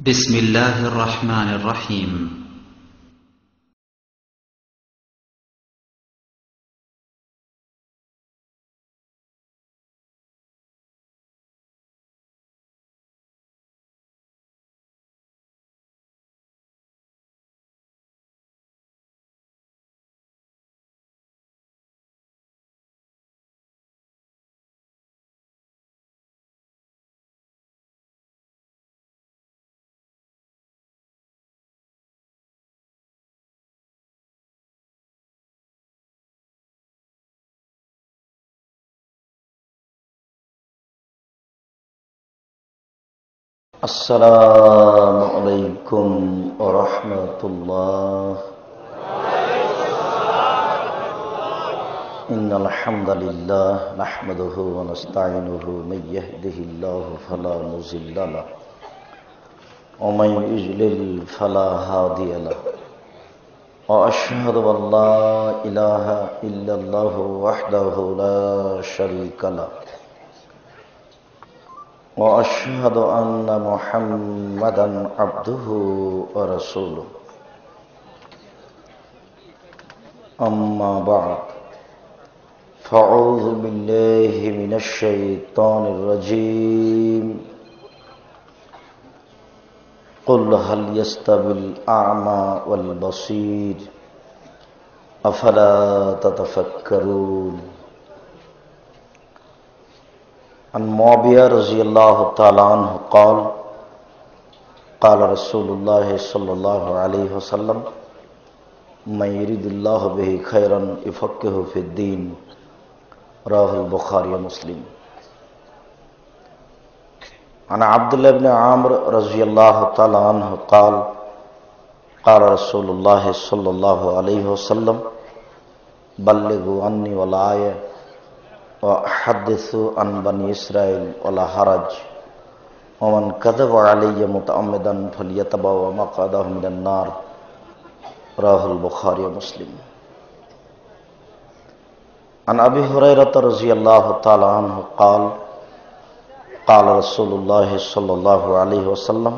بسم الله الرحمن الرحيم السلام عليكم ورحمة الله. إن الحمد لله نحمده ونستعينه من يهده الله فلا مضل له ومن يضلل فلا هادي له وأشهد أن لا إله إلا الله وحده لا شريك له وأشهد أن محمدا عبده ورسوله. أما بعد فأعوذ بالله من الشيطان الرجيم. قل هل يستوي الأعمى والبصير أفلا تتفكرون. عن معاوية رضي الله تعالى عنه قال قال رسول الله صلى الله عليه وسلم من يريد الله به خيرا يفقهه في الدين. رواه البخاري ومسلم. عن عبد الله بن عمرو رضي الله تعالى عنه قال قال رسول الله صلى الله عليه وسلم بلغوا عني ولا آية وحدثوا عن بني إسرائيل ولا حرج ومن كذب علي متعمدا فليتبوأ مقعده من النار. رواه البخاري ومسلم. عن أبي هريرة رضي الله تعالى عنه قال قال رسول الله صلى الله عليه وسلم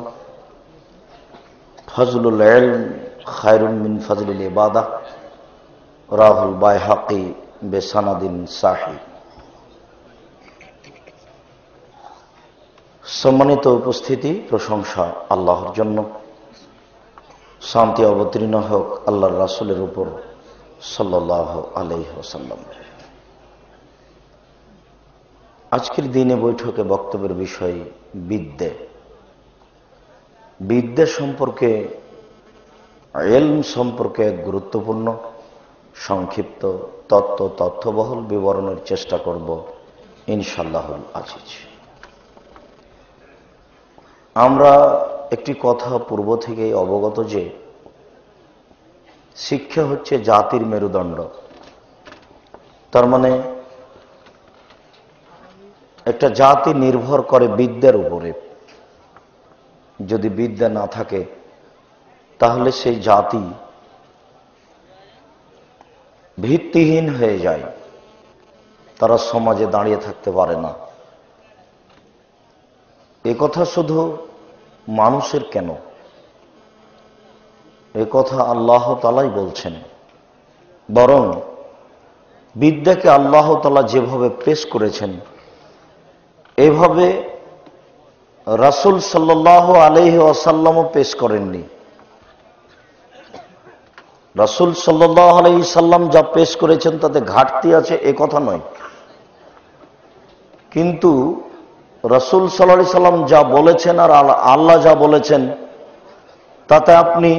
فضل العلم خير من فضل العبادة. رواه البيهقي بسند صحيح. সম্মানিত উপস্থিতি, প্রশংসা আল্লাহর জন্য, শান্তি অবতীর্ণ হোক আল্লাহর রাসূলের উপর সাল্লাল্লাহু আলাইহি ওয়াসাল্লাম। আজকের দিনে বৈঠকে বক্তব্যের বিষয় বিদ্যা সম্পর্কে, ইলম সম্পর্কে গুরুত্বপূর্ণ সংক্ষিপ্ত তথ্যবহুল বিবরণের চেষ্টা করব ইনশাআল্লাহুল আজিজ। আমরা একটি কথা পূর্ব থেকেই অবগত যে শিক্ষা হচ্ছে জাতির মেরুদণ্ড। তার মানে একটা জাতি নির্ভর করে বিদ্যার উপরে। যদি বিদ্যা না থাকে তাহলে সেই জাতি ভিত্তিহীন হয়ে যায়, তারা সমাজে দাঁড়িয়ে থাকতে পারে না। এ কথা শুধু মানুষের কেন, এ কথা আল্লাহ তাআলাই বলছেন। বরং বিদ্যাকে আল্লাহ তাআলা যেভাবে পেশ করেছেন এভাবে রাসূল সাল্লাল্লাহু আলাইহি ওয়াসাল্লামও পেশ করেননি। রাসূল সাল্লাল্লাহু আলাইহি সাল্লাম যা পেশ করেছেন তাতে ঘাটতি আছে এ কথা নয়, কিন্তু রাসূল সাল্লাল্লাহু আলাইহি সাল্লাম যা বলেছেন আর আল্লাহ যা বলেছেন তাতে আপনি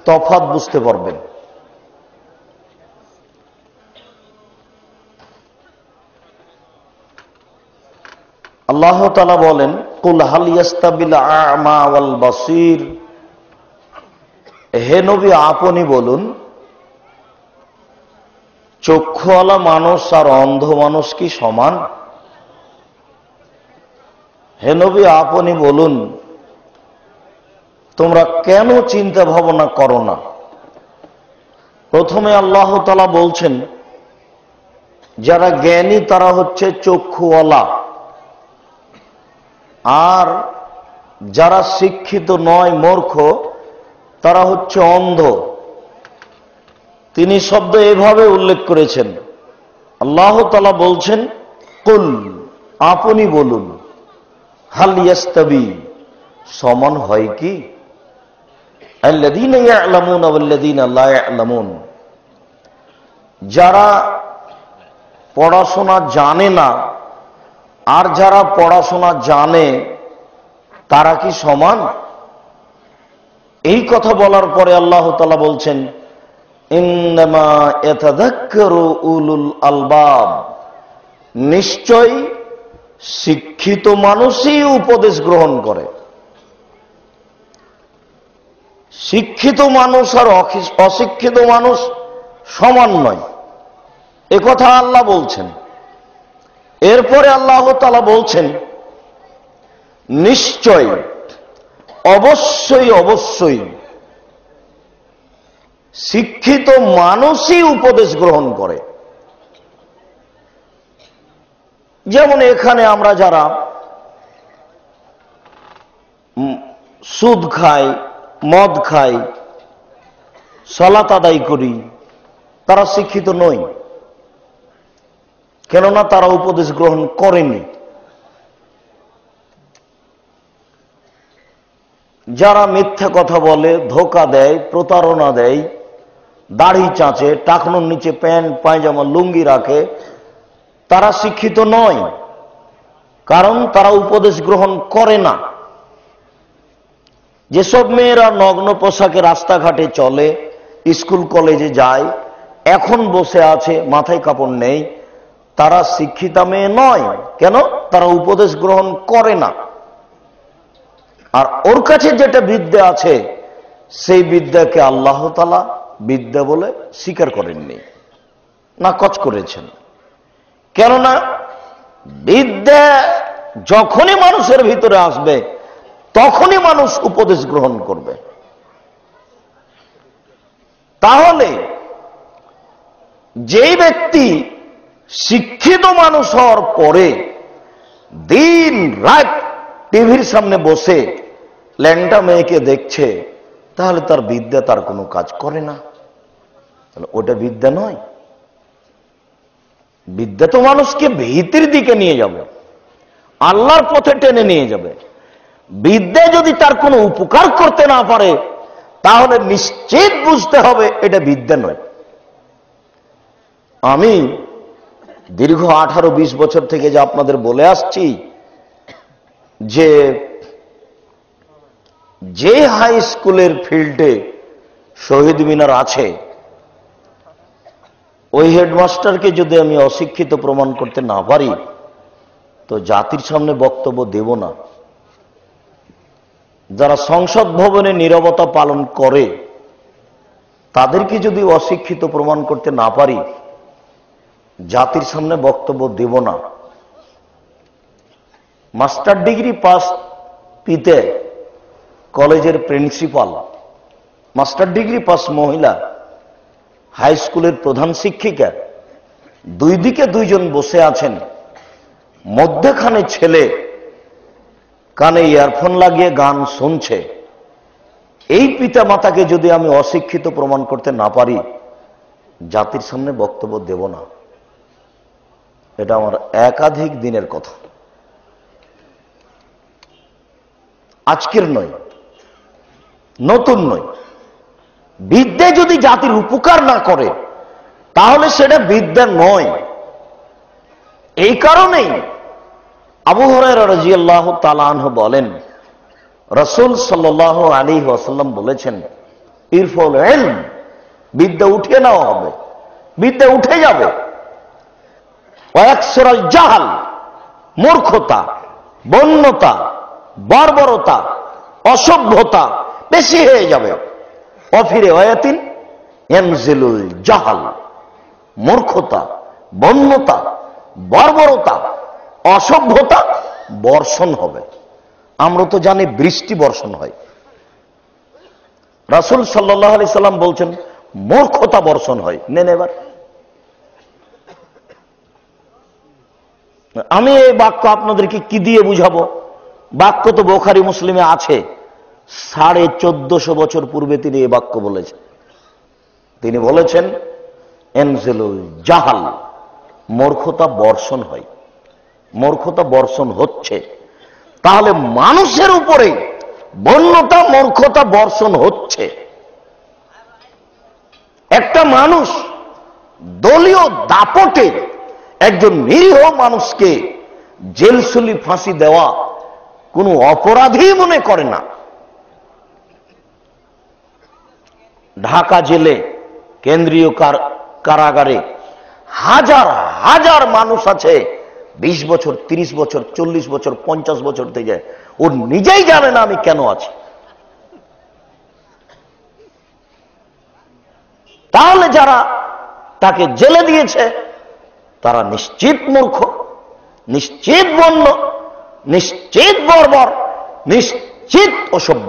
তফাৎ বুঝতে পারবেন। আল্লাহ তাআলা বলেন কুল হাল ইয়াস্তাবিল আ'মা ওয়াল বাসীর। হে নবী আপনি বলুন, চক্ষুওয়ালা মানুষ আর অন্ধ মানুষ কি সমান? হে নবী আপনি বলুন, তোমরা কেন চিন্তা ভাবনা করো না? প্রথমে আল্লাহ তাআলা বলছেন যারা জ্ঞানী তারা হচ্ছে চক্ষুওয়ালা, আর যারা শিক্ষিত নয়, মূর্খ, তারা হচ্ছে অন্ধ। তিনি শব্দ এভাবে উল্লেখ করেছেন। আল্লাহ তাআলা বলছেন, কুল, আপনি বলুন, হাল ইয়াস্তাবি, সমান হয় কি আল্লাযীনা ইয়া'লামুনা ওয়াল্লাযীনা লা ইয়া'লামুন, যারা পড়াশোনা জানে না আর যারা পড়াশোনা জানে, তারা কি সমান? এই কথা বলার পরে আল্লাহ তাআলা বলছেন, ইন্নামা ইয়াতাযাক্কারু উলুল আলবাব, নিশ্চয় শিক্ষিত মানুষই উপদেশ গ্রহণ করে। শিক্ষিত মানুষ আর অশিক্ষিত মানুষ সমান নয়, একথা আল্লাহ বলছেন। এরপরে আল্লাহ তাআলা বলছেন, নিশ্চয়, অবশ্যই অবশ্যই শিক্ষিত মানুষই উপদেশ গ্রহণ করে। যেমন এখানে আমরা যারা সুদ খাই, মদ খাই, সালাত আদায় করি, তারা শিক্ষিত নয়, কেননা তারা উপদেশ গ্রহণ করেনি। যারা মিথ্যা কথা বলে, ধোঁকা দেয়, প্রতারণা দেয়, দাড়ি চাঁচে, টাকনোর নিচে প্যান্ট পায়জামা লুঙ্গি রাখে, তারা শিক্ষিত নয়, কারণ তারা উপদেশ গ্রহণ করে না। যেসব মেয়েরা নগ্ন পোশাকে রাস্তাঘাটে চলে, স্কুল কলেজে যায়, এখন বসে আছে, মাথায় কাপড় নেই, তারা শিক্ষিতা মেয়ে নয়। কেন? তারা উপদেশ গ্রহণ করে না। আর ওর কাছে যেটা বিদ্যা আছে, সেই বিদ্যাকে আল্লাহ তাআলা বিদ্যা বলে স্বীকার করেননি, নাকচ করেছেন। কেননা বিদ্যা যখনই মানুষের ভিতরে আসবে, তখনই মানুষ উপদেশ গ্রহণ করবে। তাহলে যেই ব্যক্তি শিক্ষিত মানুষ হওয়ার পরে দিন রাত টিভির সামনে বসে ল্যাংটা মেয়েকে দেখছে, তাহলে তার বিদ্যা তার কোনো কাজ করে না। তাহলে ওটা বিদ্যা নয়। বিদ্যা তো মানুষকে ভীতির দিকে নিয়ে যাবে, আল্লাহর পথে টেনে নিয়ে যাবে। বিদ্যা যদি তার কোনো উপকার করতে না পারে, তাহলে নিশ্চিত বুঝতে হবে এটা বিদ্যা নয়। আমি দীর্ঘ 18-20 বছর থেকে যে আপনাদের বলে আসছি, যে হাই স্কুলের ফিল্ডে শহীদ মিনার আছে, ওই হেডমাস্টারকে যদি আমি অশিক্ষিত প্রমাণ করতে না পারি, তো জাতির সামনে বক্তব্য দেব না। যারা সংসদ ভবনে নীরবতা পালন করে, তাদেরকে যদি অশিক্ষিত প্রমাণ করতে না পারি, জাতির সামনে বক্তব্য দেব না। মাস্টার ডিগ্রি পাস পিতে কলেজের প্রিন্সিপাল, মাস্টার ডিগ্রি পাস মহিলা, হাই স্কুলের প্রধান শিক্ষিকা, দুই দিকে দুইজন বসে আছেন, মধ্যখানে ছেলে কানে ইয়ারফোন লাগিয়ে গান শুনছে। এই পিতা মাতাকে যদি আমি অশিক্ষিত প্রমাণ করতে না পারি, জাতির সামনে বক্তব্য দেব না। এটা আমার একাধিক দিনের কথা, আজকের নয়, নতুন নয়। বিদ্যা যদি জাতির উপকার না করে, তাহলে সেটা বিদ্যা নয়। এই কারণেই আবু হুরায়রা রাদিয়াল্লাহু তাআলা আনহু বলেন, রাসূল সাল্লাল্লাহু আলাইহি ওয়াসাল্লাম বলেছেন, ইরফাউল ইলম, বিদ্যা উঠিয়ে নেওয়া হবে, বিদ্যা উঠে যাবে। ওয়াকসুরাল জাহাল, মূর্খতা, বন্যতা, বর্বরতা, অসভ্যতা বেশি হয়ে যাবে। অফিরে ওয়াতিন ইয়ানজিলুল জাহাল, মূর্খতা, বন্যতা, বর্বরতা, অসভ্যতা বর্ষণ হবে। আমরা তো জানি বৃষ্টি বর্ষণ হয়, রাসূল সাল্লাল্লাহু আলাইহি সাল্লাম বলছেন মূর্খতা বর্ষণ হয়। নেন এবার আমি এই বাক্য আপনাদেরকে কি দিয়ে বুঝাবো? বাক্য তো বুখারী মুসলিমে আছে। 1450 বছর পূর্বে তিনি এই বাক্য বলেছেন। তিনি বলেছেন এনজিলুল জাহাল, মূর্খতা বর্ষণ হয়। মূর্খতা বর্ষণ হচ্ছে, তাহলে মানুষের উপরে বন্যতা মূর্খতা বর্ষণ হচ্ছে। একটা মানুষ দলীয় দাপটে একজন নিরীহ মানুষকে জেলসুলি ফাঁসি দেওয়া কোনো অপরাধী মনে করে না। ঢাকা জেলে কেন্দ্রীয় কারাগারে হাজার হাজার মানুষ আছে, 20 বছর 30 বছর 40 বছর 50 বছর থেকে, ও নিজেই জানে না আমি কেন আছি। তাহলে যারা তাকে জেলে দিয়েছে তারা নিশ্চিত মূর্খ, নিশ্চিত বন্য, নিশ্চিত বর্বর, নিশ্চিত অসভ্য।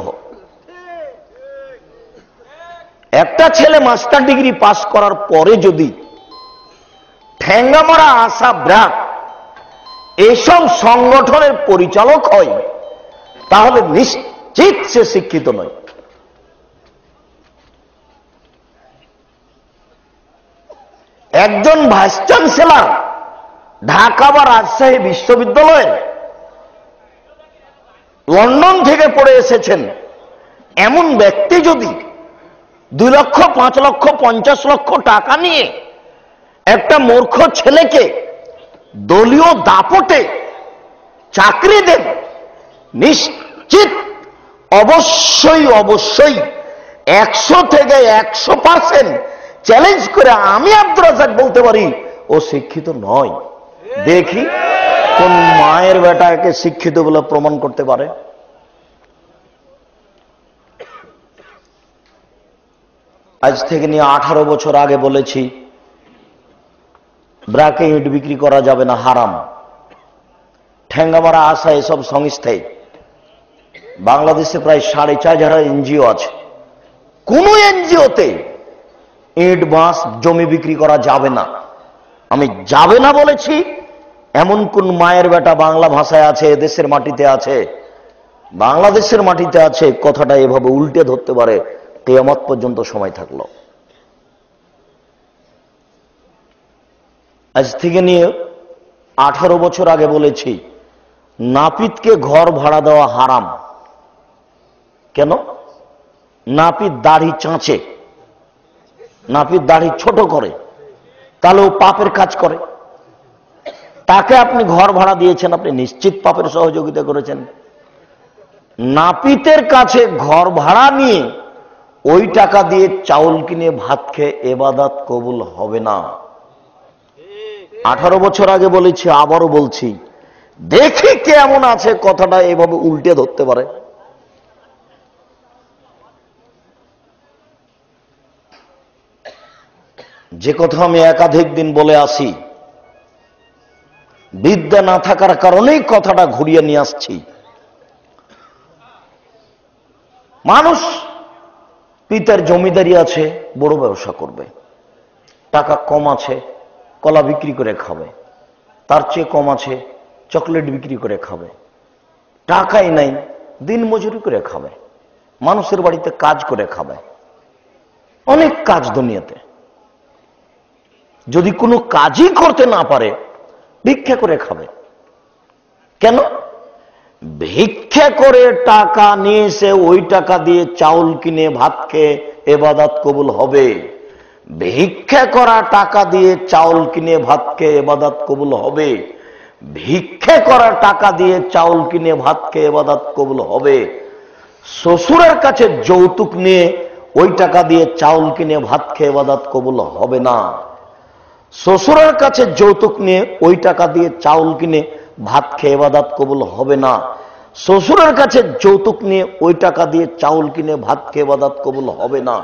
একটা ছেলে মাস্টার ডিগ্রি পাস করার পরে যদি ঠ্যাঙ্গামারা আশা ব্র্যাক এসব সংগঠনের পরিচালক হয়, তাহলে নিশ্চিত সে শিক্ষিত নয়। একজন ভাইস চ্যান্সেলর ঢাকা বা রাজশাহী বিশ্ববিদ্যালয়ের লন্ডন থেকে পড়ে এসেছেন, এমন ব্যক্তি যদি 2 লক্ষ 5 লক্ষ 50 লক্ষ টাকা নিয়ে একটা মূর্খ ছেলেকে দলীয় দাপটে চাকরি দেন, নিশ্চিত অবশ্যই অবশ্যই 100 থেকে 100% চ্যালেঞ্জ করে আমি আব্দুর রাজ্জাক বলতে পারি ও শিক্ষিত নয়। দেখি কোন মায়ের বেটাকে শিক্ষিত বলে প্রমাণ করতে পারে। আজ থেকে নিয়ে 18 বছর আগে বলেছি ব্র্যাকে ইট বিক্রি করা যাবে না, হারাম। ঠ্যাঙ্গামারা আশা এসব সংস্থায় বাংলাদেশে প্রায় 4,500 এনজিও আছে। কোন এনজিওতে ইট বাঁশ জমি বিক্রি করা যাবে না। আমি যাবে না বলেছি, এমন কোন মায়ের বেটা বাংলা ভাষায় আছে, এদেশের মাটিতে আছে, বাংলাদেশের মাটিতে আছে, কথাটা এভাবে উল্টে ধরতে পারে? কিয়ামত পর্যন্ত সময় থাকলো। আজ থেকে নিয়ে 18 বছর আগে বলেছি নাপিতকে ঘর ভাড়া দেওয়া হারাম। কেন? নাপিত দাড়ি চাঁচে, নাপিত দাড়ি ছোট করে, তাহলে ও পাপের কাজ করে। তাকে আপনি ঘর ভাড়া দিয়েছেন, আপনি নিশ্চিত পাপের সহযোগিতা করেছেন। নাপিতের কাছে ঘর ভাড়া নিয়ে ওই টাকা দিয়ে চাউল কিনে ভাত খেয়ে ইবাদত কবুল হবে না। 18 বছর আগে বলেছি, আবারও বলছি, দেখি কেমন আছে কথাটা এভাবে উল্টে ধরতে পারে। যে কথা আমি একাধিক দিন বলে আসি, বিদ্যা না থাকার কারণেই কথাটা ঘুরিয়ে নিয়ে আসছি। মানুষ পিতার জমিদারি আছে, বড় ব্যবসা করবে, টাকা কম আছে, কলা বিক্রি করে খাবে, তার চেয়ে কম আছে চকলেট বিক্রি করে খাবে, টাকাই নাই দিন মজুরি করে খাবে, মানুষের বাড়িতে কাজ করে খাবে, অনেক কাজ দুনিয়াতে। যদি কোনো কাজই করতে না পারে ভিক্ষা করে খাবে। কেন? ভিক্ষা করে টাকা নিয়ে এসে ওই টাকা দিয়ে চাউল কিনে ভাত খেয়ে ইবাদত কবুল হবে। ভিক্ষা করা টাকা দিয়ে চাউল কিনে ভাত খেয়ে ইবাদত কবুল হবে। ভিক্ষা করা টাকা দিয়ে চাউল কিনে ভাত খেয়ে ইবাদত কবুল হবে। শ্বশুরের কাছে যৌতুক নিয়ে ওই টাকা দিয়ে চাউল কিনে ভাত খেয়ে ইবাদত কবুল হবে না। শ্বশুরের কাছে যৌতুক নিয়ে ওই টাকা দিয়ে চাউল কিনে ভাত খেয়ে ইবাদত কবুল হবে না। শ্বশুরের কাছে যৌতুক নিয়ে ওই টাকা দিয়ে চাউল কিনে ভাত খেয়ে ইবাদত কবুল হবে না।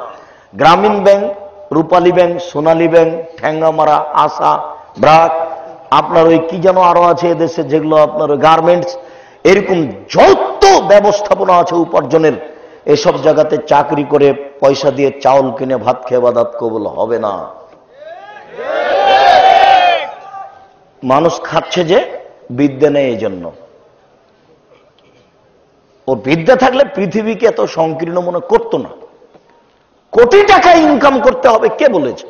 গ্রামীণ ব্যাংক, রূপালী ব্যাংক, সোনালী ব্যাংক, ঠ্যাঙ্গামারা, আশা, ব্র্যাক, আপনার ওই কি যেন আরো আছে এদেশে, যেগুলো আপনার গার্মেন্টস, এরকম যত ব্যবস্থাপনা আছে উপার্জনের, এসব জায়গাতে চাকরি করে পয়সা দিয়ে চাউল কিনে ভাত খেয়ে ইবাদত কবুল হবে না। মানুষ খাচ্ছে যে বিদ্যা নেই, এই জন্য। ওর বিদ্যা থাকলে পৃথিবীকে এত সংকীর্ণ মনে করতো না। কোটি টাকা ইনকাম করতে হবে কে বলেছে?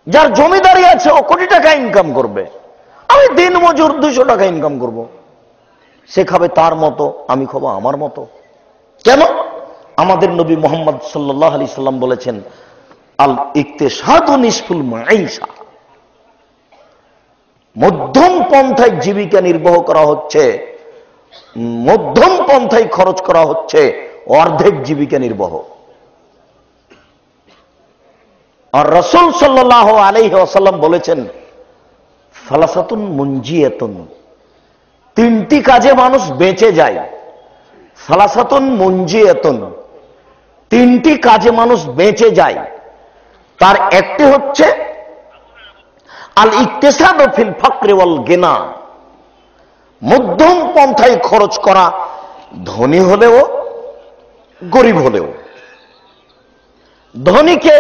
যার জমিদারি আছে ও কোটি টাকা ইনকাম করবে। আমি দিন মজুর 200 টাকা ইনকাম করব। সে খাবে তার মতো, আমি খাবো আমার মতো। কেন? আমাদের নবী মুহাম্মদ সাল্লাল্লাহু আলাইহি সাল্লাম বলেছেন, আল ইকতিসাদু নিসফুল মাঈশা, মধ্যম পন্থায় জীবিকা নির্বাহ করা হচ্ছে, মধ্যম পন্থায় খরচ করা হচ্ছে অর্ধেক জীবিকা নির্বাহ। আর রাসূল সাল্লাল্লাহু আলাইহি ওয়াসাল্লাম বলেছেন, ফালাসাতুন মুনজিয়াতুন, 3টি কাজে মানুষ বেঁচে যায়। ফালাসাতুন মুনজিয়াতুন, 3টি কাজে মানুষ বেঁচে যায়। তার একটি হচ্ছে আল ইকতিসাদু ফিল ফাকরি ওয়াল গিনা, মধ্যম পন্থায় খরচ করা, ধনী হলেও গরিব হলেও। ধনীকে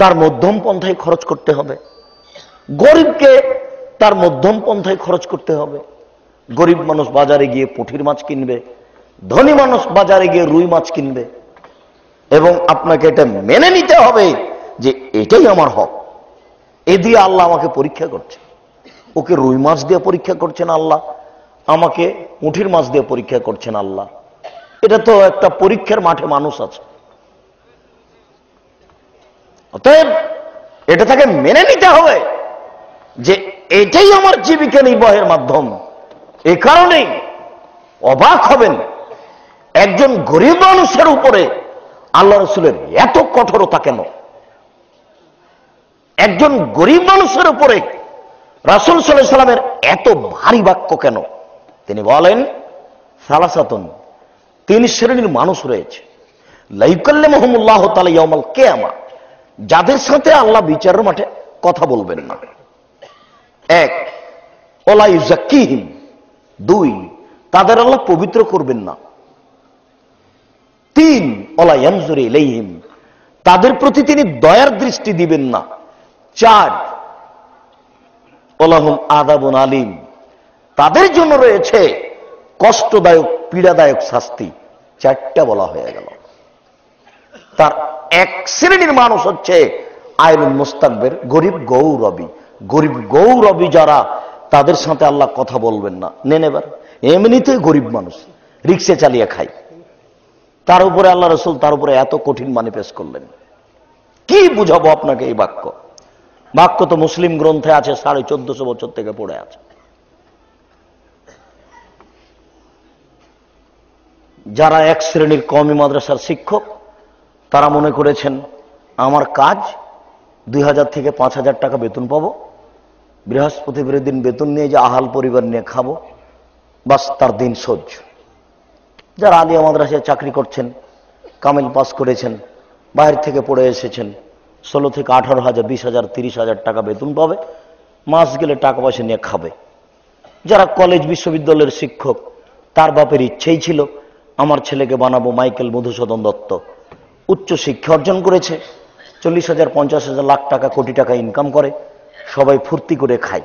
তার মধ্যম পন্থায় খরচ করতে হবে, গরিবকে তার মধ্যম পন্থায় খরচ করতে হবে। গরিব মানুষ বাজারে গিয়ে পুঁটির মাছ কিনবে, ধনী মানুষ বাজারে গিয়ে রুই মাছ কিনবে। এবং আপনাকে এটা মেনে নিতে হবে যে এটাই আমার হক। এ দিয়ে আল্লাহ আমাকে পরীক্ষা করছে। ওকে রুই মাছ দিয়ে পরীক্ষা করছেন আল্লাহ, আমাকে পুঁটির মাছ দিয়ে পরীক্ষা করছেন আল্লাহ। এটা তো একটা পরীক্ষার মাঠে মানুষ আছে। অতএব এটা তাকে মেনে নিতে হবে যে এটাই আমার জীবিকা নির্বাহের মাধ্যম। এ কারণেই অবাক হবেন একজন গরিব মানুষের উপরে আল্লাহ রাসূলের এত কঠোরতা কেন? একজন গরিব মানুষের উপরে রাসূল সাল্লাল্লাহু আলাইহি সাল্লামের এত ভারী বাক্য কেন? তিনি বলেন, সালাসাতুন, 3 শ্রেণীর মানুষ রয়েছে, লা ইউকাল্লিমুহুমুল্লাহু তাআলা ইয়াউমাল কিয়ামা, যাদের সাথে আল্লাহ বিচারের মাঠে কথা বলবেন না। 1, ওয়ালা ইউযাক্কিহিম, 2, তাদের আল্লাহ পবিত্র করবেন না। 3, ওয়ালা ইয়ানজুরু ইলাইহিম, তাদের প্রতি তিনি দয়ার দৃষ্টি দিবেন না। 4, ওয়ালাহুম আযাবুন আলীম, তাদের জন্য রয়েছে কষ্টদায়ক পীড়াদায়ক শাস্তি। 4টা বলা হয়ে গেল। তার 1 শ্রেণীর মানুষ হচ্ছে আইনুল মুস্তাকবির, গরিব গৌরবী। গরিব গৌরবী যারা, তাদের সাথে আল্লাহ কথা বলবেন না। নেন এবার, এমনিতেই গরিব মানুষ, রিক্সা চালিয়ে খায়, তার উপরে আল্লাহ রাসূল তার উপরে এত কঠিন বাণী পেশ করলেন। কি বুঝাবো আপনাকে এই বাক্য? বাক্য তো মুসলিম গ্রন্থে আছে, 1450 বছর থেকে পড়ে আছে। যারা 1 শ্রেণীর কওমি মাদ্রাসার শিক্ষক, তারা মনে করেছেন আমার কাজ 2000 থেকে 5000 টাকা বেতন পাবো, বৃহস্পতিবার দিন বেতন নিয়ে যে আহাল পরিবার নিয়ে খাবো, বাস তার দিন সহ্য। যারা আলিয়া মাদ্রাসায় চাকরি করছেন, কামিল পাস করেছেন, বাইরে থেকে পড়ে এসেছেন, 16 থেকে 18,000, 20,000, 30,000 টাকা বেতন পাবে, মাস গেলে টাকা পয়সা নিয়ে খাবে। যারা কলেজ বিশ্ববিদ্যালয়ের শিক্ষক, তার বাপের ইচ্ছেই ছিল আমার ছেলেকে বানাবো মাইকেল মধুসূদন দত্ত, উচ্চ শিক্ষা অর্জন করেছে, 40,000, 50,000, লাখ টাকা, কোটি টাকা ইনকাম করে, সবাই ফুর্তি করে খায়।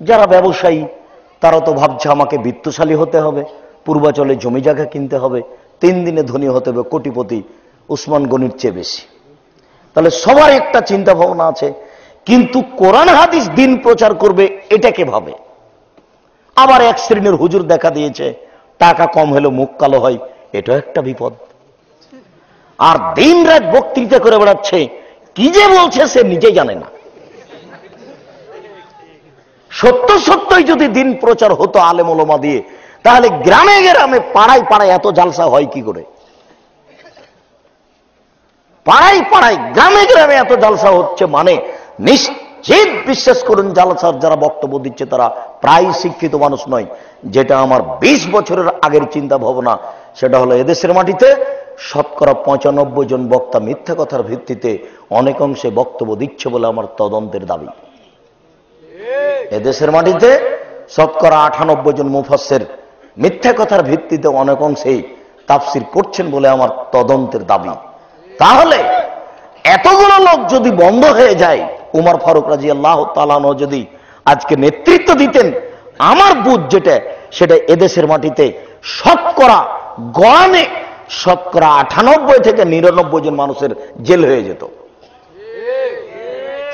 যারা ব্যবসায়ী, তারা তো ভাবছে আমাকে বিত্তশালী হতে হবে, পূর্বাচলে জমি জায়গা কিনতে হবে, 3 দিনে ধনী হতে হবে, কোটিপতি উসমান গনির চেয়ে বেশি। তাহলে সবার একটা চিন্তা ভাবনা আছে, কিন্তু কোরআন হাদিস দিন প্রচার করবে এটাকে ভাবে। আবার 1 শ্রেণীর হুজুর দেখা দিয়েছে টাকা কম হলেও মুখ কালো হয়, এটা একটা বিপদ। আর দিন রাত বক্তৃতা করে বেড়াচ্ছে, কি যে বলছে সে নিজেই জানে না। সত্য সত্যই যদি দিন প্রচার হতো আলেম ওলামা দিয়ে, তাহলে গ্রামে গ্রামে পাড়ায় পাড়ায় এত জালসা হয় কি করে? পাড়ায় পাড়ায় গ্রামে গ্রামে এত জালসা হচ্ছে মানে নিশ্চিত বিশ্বাস করুন, জালসার যারা বক্তব্য দিচ্ছে তারা প্রায় শিক্ষিত মানুষ নয়। যেটা আমার 20 বছরের আগের চিন্তা ভাবনা, সেটা হলো এদেশের মাটিতে 95% জন বক্তা মিথ্যা কথার ভিত্তিতে অনেক অংশে বক্তব্য দিচ্ছে বলে আমার তদন্তের দাবি। এদেশের মাটিতে 98% জন মুফাসসির মিথ্যা কথার ভিত্তিতে অনেক অংশেই তাফসির করছেন বলে আমার তদন্তের দাবি। তাহলে এতগুলো লোক যদি বন্ধ হয়ে যায়, উমর ফারুক রাদিয়াল্লাহু তাআলা আনহু যদি আজকে নেতৃত্ব দিতেন, আমার বুঝ যেটা, সেটা এদেশের মাটিতে শতকরা গড়ানে শতকরা 98 থেকে 99 জন মানুষের জেল হয়ে যেত।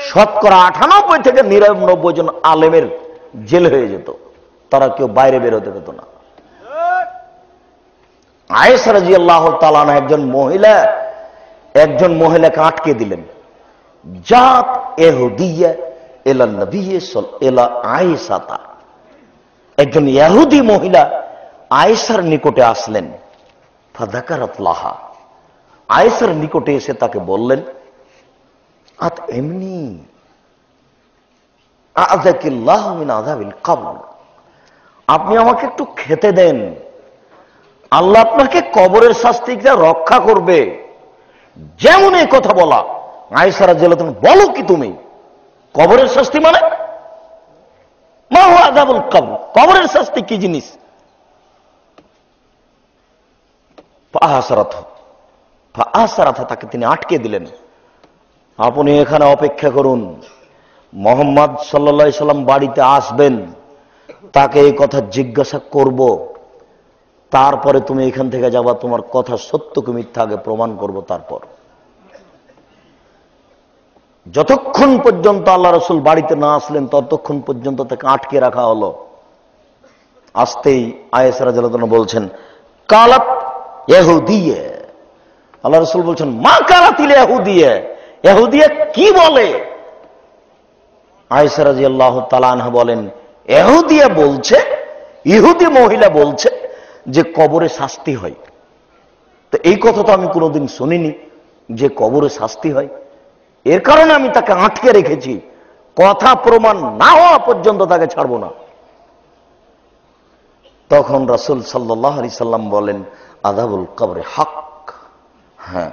শতকরা 98 থেকে 99 জন আলেমের জেল হয়ে যেত, তারা কেউ বাইরে বেরোতে পেত না। আয়েশা রাদিয়াল্লাহু তাআলা আনহা একজন মহিলাকে আটকে দিলেন। জাত ইহুদিয়া ইলা নবী ইলা আয়েশাতা, একজন ইহুদি মহিলা আয়েশার নিকটে আসলেন। ফাযাকারাত লাহা, আয়েশার নিকটে এসে তাকে বললেন, আত এমনি আযাকিল্লাহু মিন আযাবিল কবর, আপনি আমাকে একটু খেতে দেন, আল্লাহ আপনাকে কবরের শাস্তি থেকে রক্ষা করবে। যেমন এই কথা বলা, আয়েশা রাদিয়াল্লাহু তাআলা বলো কি তুমি, কবরের শাস্তি মানে মা হুয়া আযাবুল কবর, কবরের শাস্তি কি জিনিস? ফাআসারাত, তাকে তিনি আটকে দিলেন। আপনি এখানে অপেক্ষা করুন, মুহাম্মদ সাল্লাল্লাহু আলাইহি সাল্লাম বাড়িতে আসবেন, তাকে এই কথা জিজ্ঞাসা করব, তারপরে তুমি এখান থেকে যাবা, তোমার কথা সত্য কি মিথ্যা আগে প্রমাণ করব। তারপর যতক্ষণ পর্যন্ত আল্লাহ রাসূল বাড়িতে না আসলেন ততক্ষণ পর্যন্ত তাকে আটকে রাখা হলো। আসতেই আয়েশা রাদিয়াল্লাহু আনহা বলছেন, কালাত ইহুদিয়া, আল্লাহ রাসূল বলছেন, মা কালাতিল ইহুদিয়া, ইহুদিয়া কি বলে? আয়েশা রাদিয়াল্লাহু তাআলা আনহা বলেন, ইহুদিয়া বলছে, ইহুদি মহিলা বলছে যে কবরে শাস্তি হয়। তো এই কথা তো আমি কোনোদিন শুনিনি যে কবরে শাস্তি হয়, এর কারণে আমি তাকে আটকে রেখেছি, কথা প্রমাণ না হওয়া পর্যন্ত তাকে ছাড়ব না। তখন রাসূল সাল্লাল্লাহু আলাইহি সাল্লাম বলেন, আযাবুল কবরে হক, হ্যাঁ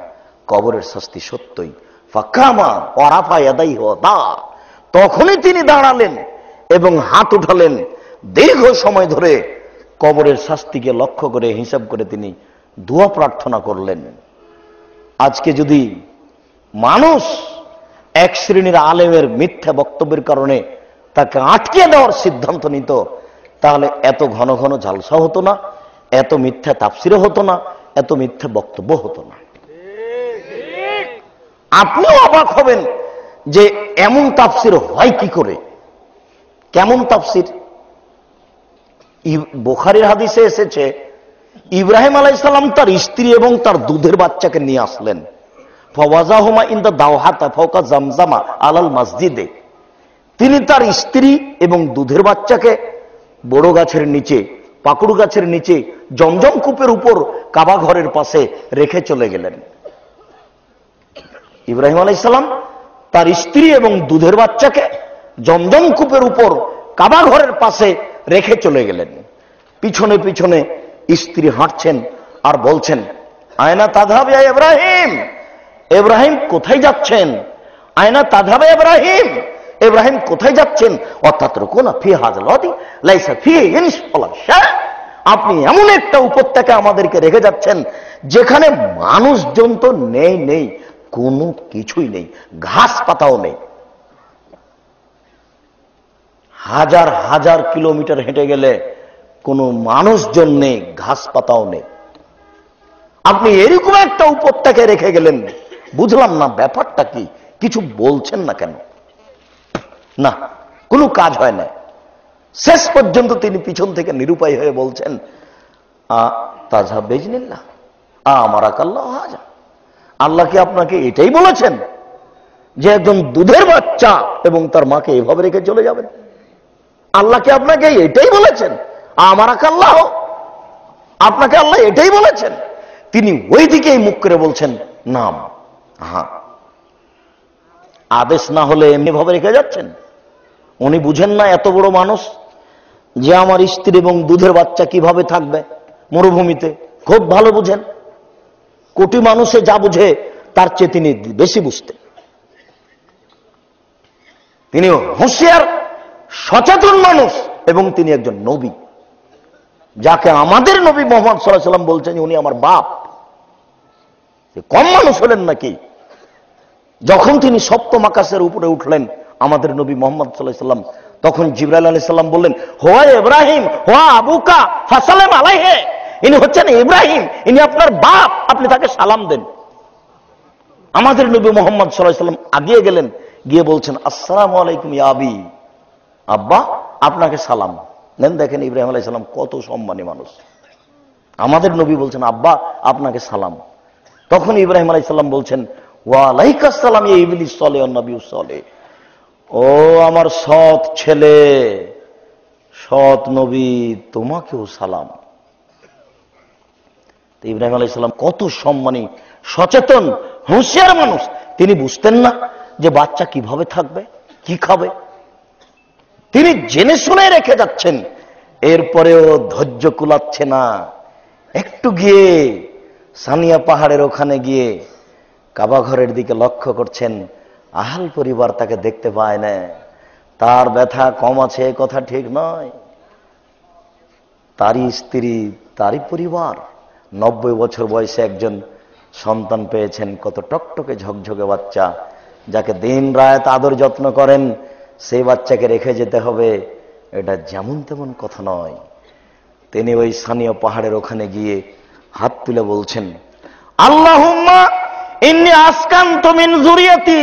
কবরের শাস্তি সত্যই। ফাকামা ওয়া রাফা ইয়াদাইহি ওয়া দা, তখনই তিনি দাঁড়ালেন এবং হাত উঠালেন। দীর্ঘ সময় ধরে কবরের শাস্তিকে লক্ষ্য করে হিসাব করে তিনি দোয়া প্রার্থনা করলেন। আজকে যদি মানুষ এক শ্রেণীর আলেমের মিথ্যা বক্তব্যের কারণে তাকে আটকে দেওয়ার সিদ্ধান্ত নিত, তাহলে এত ঘন ঘন জালসা হতো না, এত মিথ্যা তাফসিরও হতো না, এত মিথ্যা বক্তব্য হতো না। আপনিও অবাক হবেন যে এমন তাফসির হয় কি করে, কেমন তাফসির? বুখারীর হাদিসে এসেছে, ইব্রাহিম আলাইহিস সালাম তার স্ত্রী এবং তার দুধের বাচ্চাকে নিয়ে আসলেন। ফাওয়াজাহুমা ইনদা দাওহাতা ফাওকা জামজামা আলাল মসজিদে, তিনি তার স্ত্রী এবং দুধের বাচ্চাকে বড় গাছের নিচে, পাকুড় গাছের নিচে জমজম কূপের উপর কাবা ঘরের পাশে রেখে চলে গেলেন। ইব্রাহিম আলাইহিস সালাম তার স্ত্রী এবং দুধের বাচ্চাকে জমজম কূপের উপর কাবা ঘরের পাশে রেখে চলে গেলেন। পিছনে পিছনে স্ত্রী হাঁটছেন আর বলছেন, আয়না তাযহাব ইয়া ইব্রাহিম, ইব্রাহিম কোথায় যাচ্ছেন? আয়না তাযহাব ইয়া ইব্রাহিম, ইব্রাহিম কোথায় যাচ্ছেন? অতাতরুকুনা ফি হাযাল ওয়াদি লাইসা ফিহি ইনসুলা শা, আপনি এমন একটা উপত্যকা আমাদেরকে রেখে যাচ্ছেন যেখানে মানুষজন তো নেই, কোনো কিছুই নেই, ঘাস পাতাও নেই। হাজার হাজার কিলোমিটার হেঁটে গেলে কোনো মানুষজন নেই, ঘাস পাতাও নেই। আপনি এরকম একটা উপত্যকায় রেখে গেলেন, বুঝলাম না ব্যাপারটা কি, কিছু বলছেন না কেন? না, কোনো কাজ হয় না। শেষ পর্যন্ত তিনি পিছন থেকে নিরুপায় হয়ে বলছেন, তাযহাব বিইজনিল্লাহ আমারাকাল্লাহু হাজা, আল্লাহ কি আপনাকে এটাই বলেছেন যে একজন দুধের বাচ্চা এবং তার মাকে এভাবে রেখে চলে যাবেন? আল্লাহ কি আপনাকে এটাই বলেছেন? আমারাকাল্লাহ, আপনাকে আল্লাহ এটাই বলেছেন? তিনি ওই দিকেই মুখ করে বলছেন, নাম, হ্যাঁ। আদেশ না হলে এমনি ভাবে রেখে যাচ্ছেন? উনি বুঝেন না এত বড় মানুষ যে আমার স্ত্রী এবং দুধের বাচ্চা কিভাবে থাকবে মরুভূমিতে? খুব ভালো বুঝেন। কোটি মানুষে যা বুঝে তার চেয়ে তিনি বেশি বুঝতেন। তিনি হুঁশিয়ার সচেতন মানুষ এবং তিনি একজন নবী, যাকে আমাদের নবী মুহাম্মদ সাল্লাল্লাহু আলাইহি ওয়াসাল্লাম বলছেন উনি আমার বাপ। কম মানুষ হলেন নাকি? যখন তিনি সপ্তম আকাশের উপরে উঠলেন আমাদের নবী মুহাম্মদ সাল্লাল্লাহু আলাইহি ওয়াসাল্লাম, তখন জিবরাইল আলাইহিস সালাম বললেন, হোয়া ইব্রাহিম হোয়া আবুকা ফাসালাম আলাইহি, ইনি হচ্ছেন ইব্রাহিম, ইনি আপনার বাপ, আপনি তাকে সালাম দেন। আমাদের নবী মুহাম্মদ সাল্লাল্লাহু আলাইহি ওয়াসাল্লাম আগিয়ে গেলেন, গিয়ে বলছেন, আসসালামু আলাইকুম ইয়া আবি, আব্বা আপনাকে সালাম নেন। দেখেন ইব্রাহিম আলাইহিস সালাম কত সম্মানী মানুষ। আমাদের নবী বলছেন, আব্বা আপনাকে সালাম। তখন ইব্রাহিম আলাইহিস সালাম বলছেন, ওয়া আলাইকাস সালাম ইয়া ইবলিস সালেহ নবী সালেহ, ও আমার সৎ ছেলে, সৎ নবী, তোমাকেও সালাম। ইব্রাহিম আলাইহিস সালাম কত সম্মানী, সচেতন, হুঁশিয়ার মানুষ। তিনি বুঝতেন না যে বাচ্চা কিভাবে থাকবে, কি খাবে, তিনি জেনে শুনে রেখে যাচ্ছেন। এরপরেও ধৈর্য কুলাচ্ছে না, একটু গিয়ে সানিয়া পাহাড়ের ওখানে গিয়ে কাবা ঘরের দিকে লক্ষ্য করছেন। আহাল পরিবার তাকে দেখতে পায় না। তার ব্যথা কম আছে এ কথা ঠিক নয়। তারই স্ত্রী, তারই পরিবার 90 বছর বয়সে একজন সন্তান পেয়েছেন। কত টকটকে ঝকঝকে বাচ্চা, যাকে দিন রাত আদর যত্ন করেন, সেই বাচ্চাকে রেখে যেতে হবে, এটা যেমন তেমন কথা নয়। তিনি ওই স্থানীয় পাহাড়ের ওখানে গিয়ে হাত তুলে বলছেন, আল্লাহুম্মা ইন্নী আসকানতু মিন যুরিয়াতি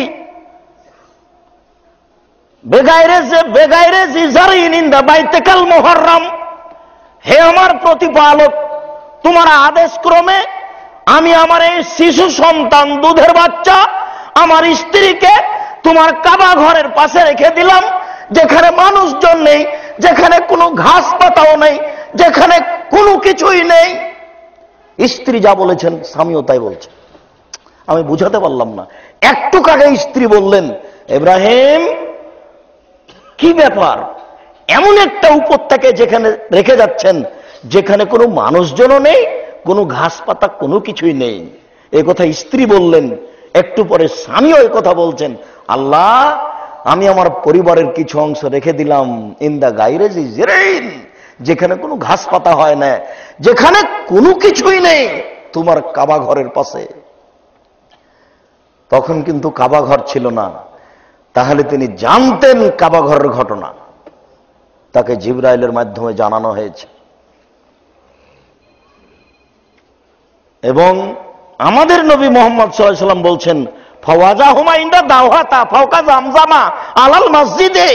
বেগাইরে জিজারিন ইনদা বাইতিকাল মুহাররম, হে আমার প্রতিপালক, তোমার আদেশ ক্রমে আমি আমার এই শিশু সন্তান, দুধের বাচ্চা, আমার স্ত্রীকে তোমার কাবা ঘরের পাশে রেখে দিলাম, যেখানে মানুষজন নেই, যেখানে কোনো ঘাস পাতাও নেই, যেখানে কোনো কিছুই নেই। স্ত্রী যা বলেছেন স্বামীও তাই বলছে। আমি বুঝাতে পারলাম না। একটু আগে স্ত্রী বললেন, ইব্রাহিম কি ব্যাপার, এমন একটা উপত্যকা যেখানে রেখে যাচ্ছেন, যেখানে কোনো মানুষজনও নেই, কোনো ঘাস পাতা কোনো কিছুই নেই। এ কথা স্ত্রী বললেন। একটু পরে স্বামীও এ কথা বলছেন, আল্লাহ আমি আমার পরিবারের কিছু অংশ রেখে দিলাম ইনদা গাইরে জিরাইন, যেখানে কোনো ঘাস পাতা হয় না, যেখানে কোনো কিছুই নেই, তোমার কাবা ঘরের পাশে। তখন কিন্তু কাবা ঘর ছিল না। তাহলে তিনি জানতেন কাবা ঘরের ঘটনা, তাকে জিবরাইলের মাধ্যমে জানানো হয়েছে। এবং আমাদের নবী মুহাম্মদ সাল্লাল্লাহু আলাইহি ওয়াসাল্লাম বলছেন, ফাওয়াজাহুমা ইনদা দাওহাতা ফাওকা জামজামা আলাল মসজিদে,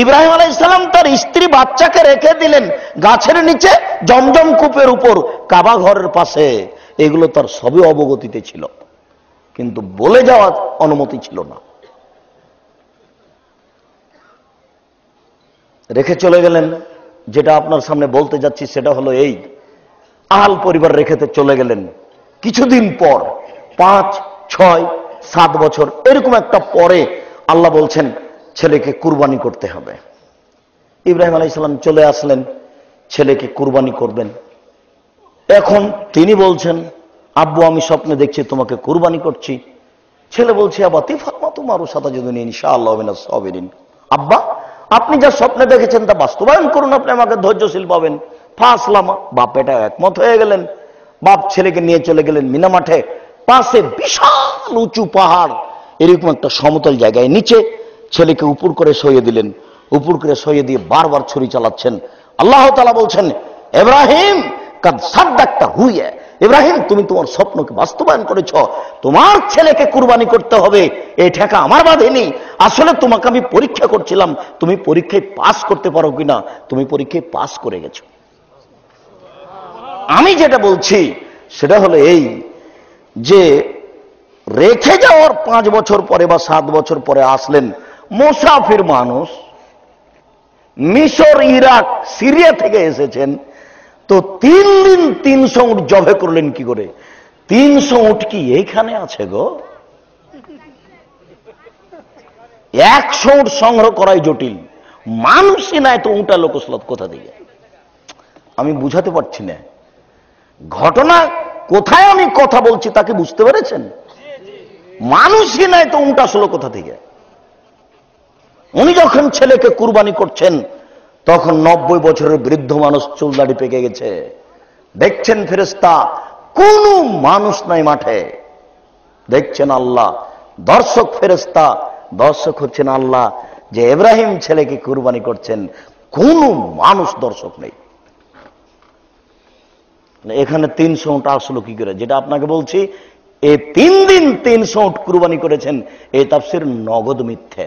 ইব্রাহিম আলাইহিস সালাম তার স্ত্রী বাচ্চাকে রেখে দিলেন গাছের নিচে, জমজম কূপের উপর, কাবা ঘরের পাশে। এগুলো তার সবই অবগতিতে ছিল, কিন্তু বলে যাওয়ার অনুমতি ছিল না। রেখে চলে গেলেন। যেটা আপনার সামনে বলতে যাচ্ছি সেটা হলো এই, আহাল পরিবার রেখেতে চলে গেলেন। কিছুদিন পর 5, 6, 7 বছর এরকম একটা পরে আল্লাহ বলছেন ছেলেকে কুরবানি করতে হবে। ইব্রাহিম আলাইহিস সালাম চলে আসলেন, ছেলেকে কুরবানি করবেন। এখন তিনি বলছেন, আব্বু আমি স্বপ্নে দেখছি তোমাকে কুরবানি করছি। ছেলে বলছে, আবাতি ফাতমা তোমারও সাথে যদি ইনশাআল্লাহ মিনাস সাবিরিন, আব্বা আপনি যা স্বপ্নে দেখেছেন তা বাস্তবায়ন করুন, আপনি আমাকে ধৈর্যশীল পাবেন। ফাসলামা, বাপ এটা একমত হয়ে গেলেন। বাপ ছেলেকে নিয়ে চলে গেলেন মিনা মাঠে। পাশে বিশাল উঁচু পাহাড়, এরকম একটা সমতল জায়গায় নিচে ছেলেকে উপর করে সইয়ে দিলেন। উপর করে সইয়ে দিয়ে বারবার ছুরি চালাচ্ছেন। আল্লাহ তাআলা বলছেন, ইব্রাহিম কাদ সাদ্দাকতা হুয়া, ইব্রাহিম তুমি তোমার স্বপ্নকে বাস্তবায়ন করেছ, তোমার ছেলেকে কুরবানি করতে হবে, এই ঠেকা আমার বাঁধেনি। আসলে তোমাকে আমি পরীক্ষা করছিলাম, তুমি পরীক্ষায় পাস করতে পারো কিনা, তুমি পরীক্ষায় পাস করে গেছো। আমি যেটা বলছি সেটা হলো এই, যে রেখে যাওয়ার 5 বছর পরে বা 7 বছর পরে আসলেন মুসাফির মানুষ, মিশর, ইরাক, সিরিয়া থেকে এসেছেন, তো 3 দিন 300 উট জবে করলেন কি করে? 300 উট কি এইখানে আছে গো? 100 উট সংগ্রহ করাই জটিল, মানুষই নাই তো উঁটা লোকসলত কোথা থেকে? আমি বুঝাতে পারছি না ঘটনা কোথায় আমি কথা বলছি, তাকে বুঝতে পেরেছেন? মানুষই নাই তো উঁটা আসলো কোথা থেকে? উনি যখন ছেলেকে কুরবানি করছেন তখন 90 বছরের বৃদ্ধ মানুষ, চুল দাড়ি পেকে গেছে। দেখছেন ফেরেশতা, কোন মানুষ নাই মাঠে। দেখছেন আল্লাহ, দর্শক ফেরেশতা, দর্শক হচ্ছেন আল্লাহ, যে ইব্রাহিম ছেলেকে কুরবানি করছেন, কোন মানুষ দর্শক নেই। এখানে 300 উট আসলো কি করে? যেটা আপনাকে বলছি, এই 3 দিন 300 উট কুরবানি করেছেন, এই তাফসীর নগদ মিথ্যে।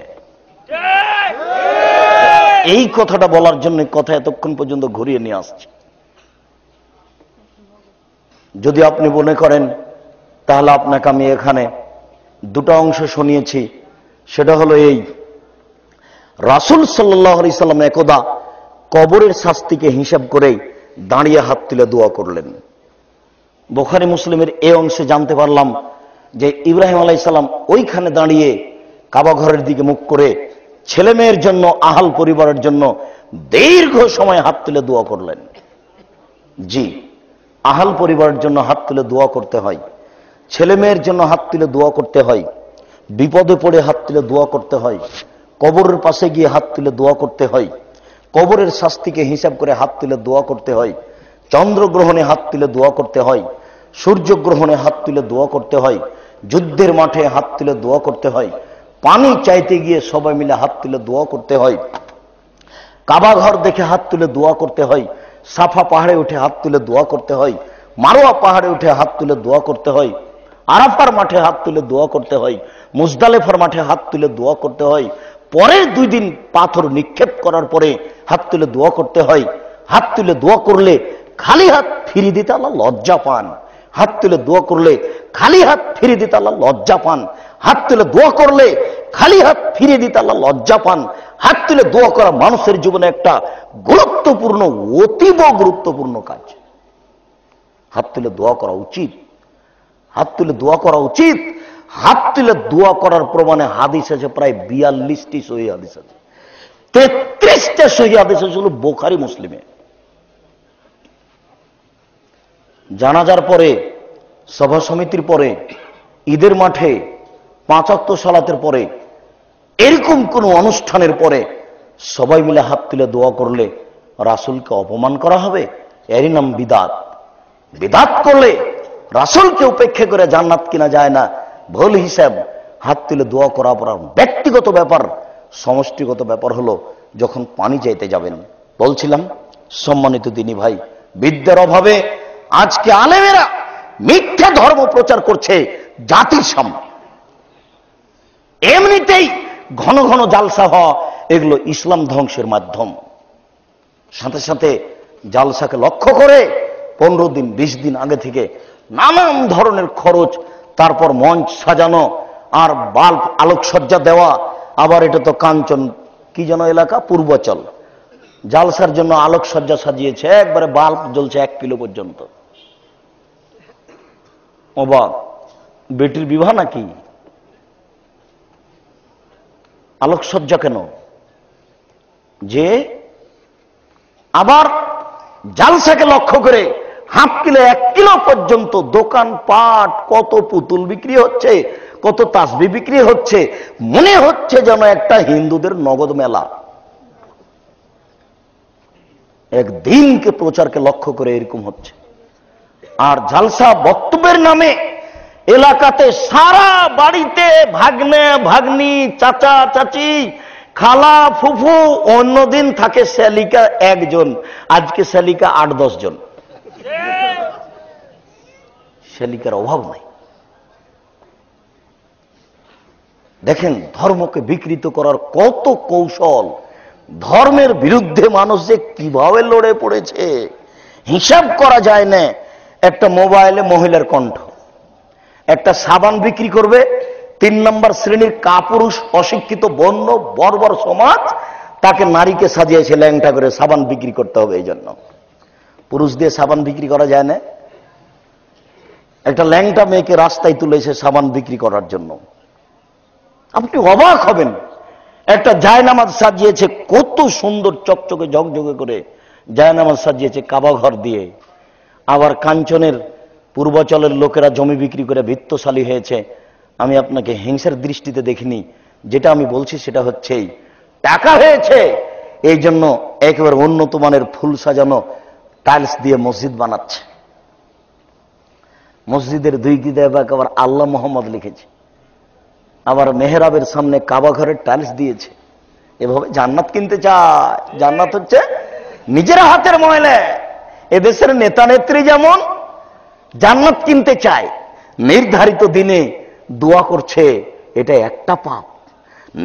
এই কথাটা বলার জন্য কথা এতক্ষণ পর্যন্ত ঘুরিয়ে নিয়ে আসছে। যদি আপনি মনে করেন, তাহলে আপনাকে আমি এখানে দুটো অংশ শুনিয়েছি। সেটা হলো এই, রাসূল সাল্লাল্লাহু আলাইহি সাল্লাম একদা কবরের শাস্তিকে হিসাব করে দাঁড়িয়ে হাত তুলে দোয়া করলেন। বুখারী মুসলিমের এই অংশে জানতে পারলাম যে ইব্রাহিম আলাইহিস সালাম ওইখানে দাঁড়িয়ে কাবা ঘরের দিকে মুখ করে ছেলে মেয়ের জন্য, আহাল পরিবারের জন্য দীর্ঘ সময় হাত তুলে দোয়া করলেন। জি, আহাল পরিবারের জন্য হাত তুলে দোয়া করতে হয়, ছেলে মেয়ের জন্য হাত তুলে দোয়া করতে হয়, বিপদে পড়ে হাত তুলে দোয়া করতে হয়, কবরের পাশে গিয়ে হাত তুলে দোয়া করতে হয়, কবরের শাস্তিকে হিসাব করে হাত তুলে দোয়া করতে হয়, চন্দ্রগ্রহণে হাত তুলে দোয়া করতে হয়, সূর্যগ্রহণে হাত তুলে দোয়া করতে হয়, যুদ্ধের মাঠে হাত তুলে দোয়া করতে হয়, পানি চাইতে গিয়ে সবাই মিলে হাত তুলে দোয়া করতে হয়, কাবা ঘর দেখে হাত তুলে দোয়া করতে হয়, সাফা পাহাড়ে উঠে হাত তুলে দোয়া করতে হয়, মারোয়া পাহাড়ে উঠে হাত তুলে দোয়া করতে হয়, আরাফার মাঠে হাত তুলে দোয়া করতে হয়, মুজদালিফার মাঠে হাত তুলে দোয়া করতে হয়, পরের 2 দিন পাথর নিক্ষেপ করার পরে হাত তুলে দোয়া করতে হয়। হাত তুলে দোয়া করলে খালি হাত ফিরিয়ে দিতে আল্লাহ লজ্জা পান। হাত তুলে দোয়া করলে খালি হাত ফিরিয়ে দিতে আল্লাহ লজ্জা পান। হাত তুলে দোয়া করলে খালি হাত ফিরিয়ে দিতে আল্লাহ লজ্জা পান। হাত তুলে দোয়া করা মানুষের জীবনে একটা গুরুত্বপূর্ণ, অতীব গুরুত্বপূর্ণ কাজ। হাত তুলে দোয়া করা উচিত, হাত তুলে দোয়া করা উচিত। হাত তুলে দোয়া করার প্রমাণে হাদিস আছে প্রায় 42টি সহিহ হাদিস আছে, 33টা সহিহ হাদিস আছে বুখারী মুসলিমে। জানাজার পরে, সভা সমিতির পরে, ঈদের মাঠে, 5 ওয়াক্ত সালাতের পরে, এরকম কোন অনুষ্ঠানের পরে সবাই মিলে হাত তুলে দোয়া করলে রাসূলকে অপমান করা হবে? এরই নাম বিদআত। বিদআত করলে রাসূলকে উপেক্ষা করে জান্নাত কিনা যায় না, ভুল হিসাব। হাত তুলে দোয়া করা আপনার ব্যক্তিগত ব্যাপার, সমষ্টিগত ব্যাপার হলো যখন পানি চাইতে যাবেন। বলছিলাম, সম্মানিত দিনী ভাই, বিদ্যার অভাবে আজকে আলেমেরা মিথ্যা ধর্ম প্রচার করছে জাতির সামনে। এমনিতেই ঘন ঘন জালসা হওয়া, এগুলো ইসলাম ধ্বংসের মাধ্যম। সাথে সাথে জালসাকে লক্ষ্য করে 15 দিন 20 দিন আগে থেকে নানান ধরনের খরচ, তারপর মঞ্চ সাজানো, আর বাল্ব আলোকসজ্জা দেওয়া। আবার এটা তো কাঞ্চন কি যেন এলাকা, পূর্বাচল, জালসার জন্য আলোকসজ্জা সাজিয়েছে, একবারে বাল্ব জ্বলছে 1 কিলো পর্যন্ত। অবাক, বেটির বিবাহ নাকি? আলোকসজ্জা কেন? যে আবার জালসাকে লক্ষ্য করে হাফ কিলো 1 কিলো পর্যন্ত দোকান পাট, কত পুতুল বিক্রি হচ্ছে, কত তাসবিহ বিক্রি হচ্ছে, মনে হচ্ছে যেন একটা হিন্দুদের নগদ মেলা। একদিনকে প্রচারকে লক্ষ্য করে এরকম হচ্ছে। আর জালসা বক্তব্যের নামে এলাকাতে সারা বাড়িতে ভাগ্নে ভাগ্নি, চাচা চাচি, খালা ফুফু, অন্যদিন থাকে শ্যালিকা 1 জন, আজকে শ্যালিকা 8-10 জন। শ্যালিকার অভাব নাই। দেখেন ধর্মকে বিকৃত করার কত কৌশল, ধর্মের বিরুদ্ধে মানুষ যে কিভাবে লড়ে পড়েছে হিসাব করা যায় না। একটা মোবাইলে মহিলার কণ্ঠ, একটা সাবান বিক্রি করবে, 3 নম্বর শ্রেণীর কাপুরুষ, অশিক্ষিত, বন্য, বর্বর সমাজ তাকে নারীকে সাজিয়েছে ল্যাংটা করে সাবান বিক্রি করতে হবে। এই জন্য পুরুষ দিয়ে সাবান বিক্রি করা যায় না। একটা ল্যাংটা মেয়েকে রাস্তায় তুলেছে সাবান বিক্রি করার জন্য। আপনি অবাক হবেন। একটা জায়নামাজ সাজিয়েছে কত সুন্দর, চকচকে ঝকঝকে করে জায়নামাজ সাজিয়েছে কাবা ঘর দিয়ে। আবার কাঞ্চনের পূর্বাচলের লোকেরা জমি বিক্রি করে বিত্তশালী হয়েছে। আমি আপনাকে হিংসার দৃষ্টিতে দেখিনি, যেটা আমি বলছি সেটা হচ্ছে টাকা হয়েছে, এই জন্য একেবারে উন্নত মানের ফুল সাজানো টাইলস দিয়ে মসজিদ বানাচ্ছে। মসজিদের 2 গিদায় আবার আল্লাহ মোহাম্মদ লিখেছে। আবার মেহরাবের সামনে কাবা ঘরের টাইলস দিয়েছে। এভাবে জান্নাত কিনতে চায়। জান্নাত হচ্ছে নিজের হাতের ময়লা। এদেশের নেতা নেত্রী যেমন জান্নাত কিনতে চায়, নির্ধারিত দিনে দোয়া করছে, এটা একটা পাপ।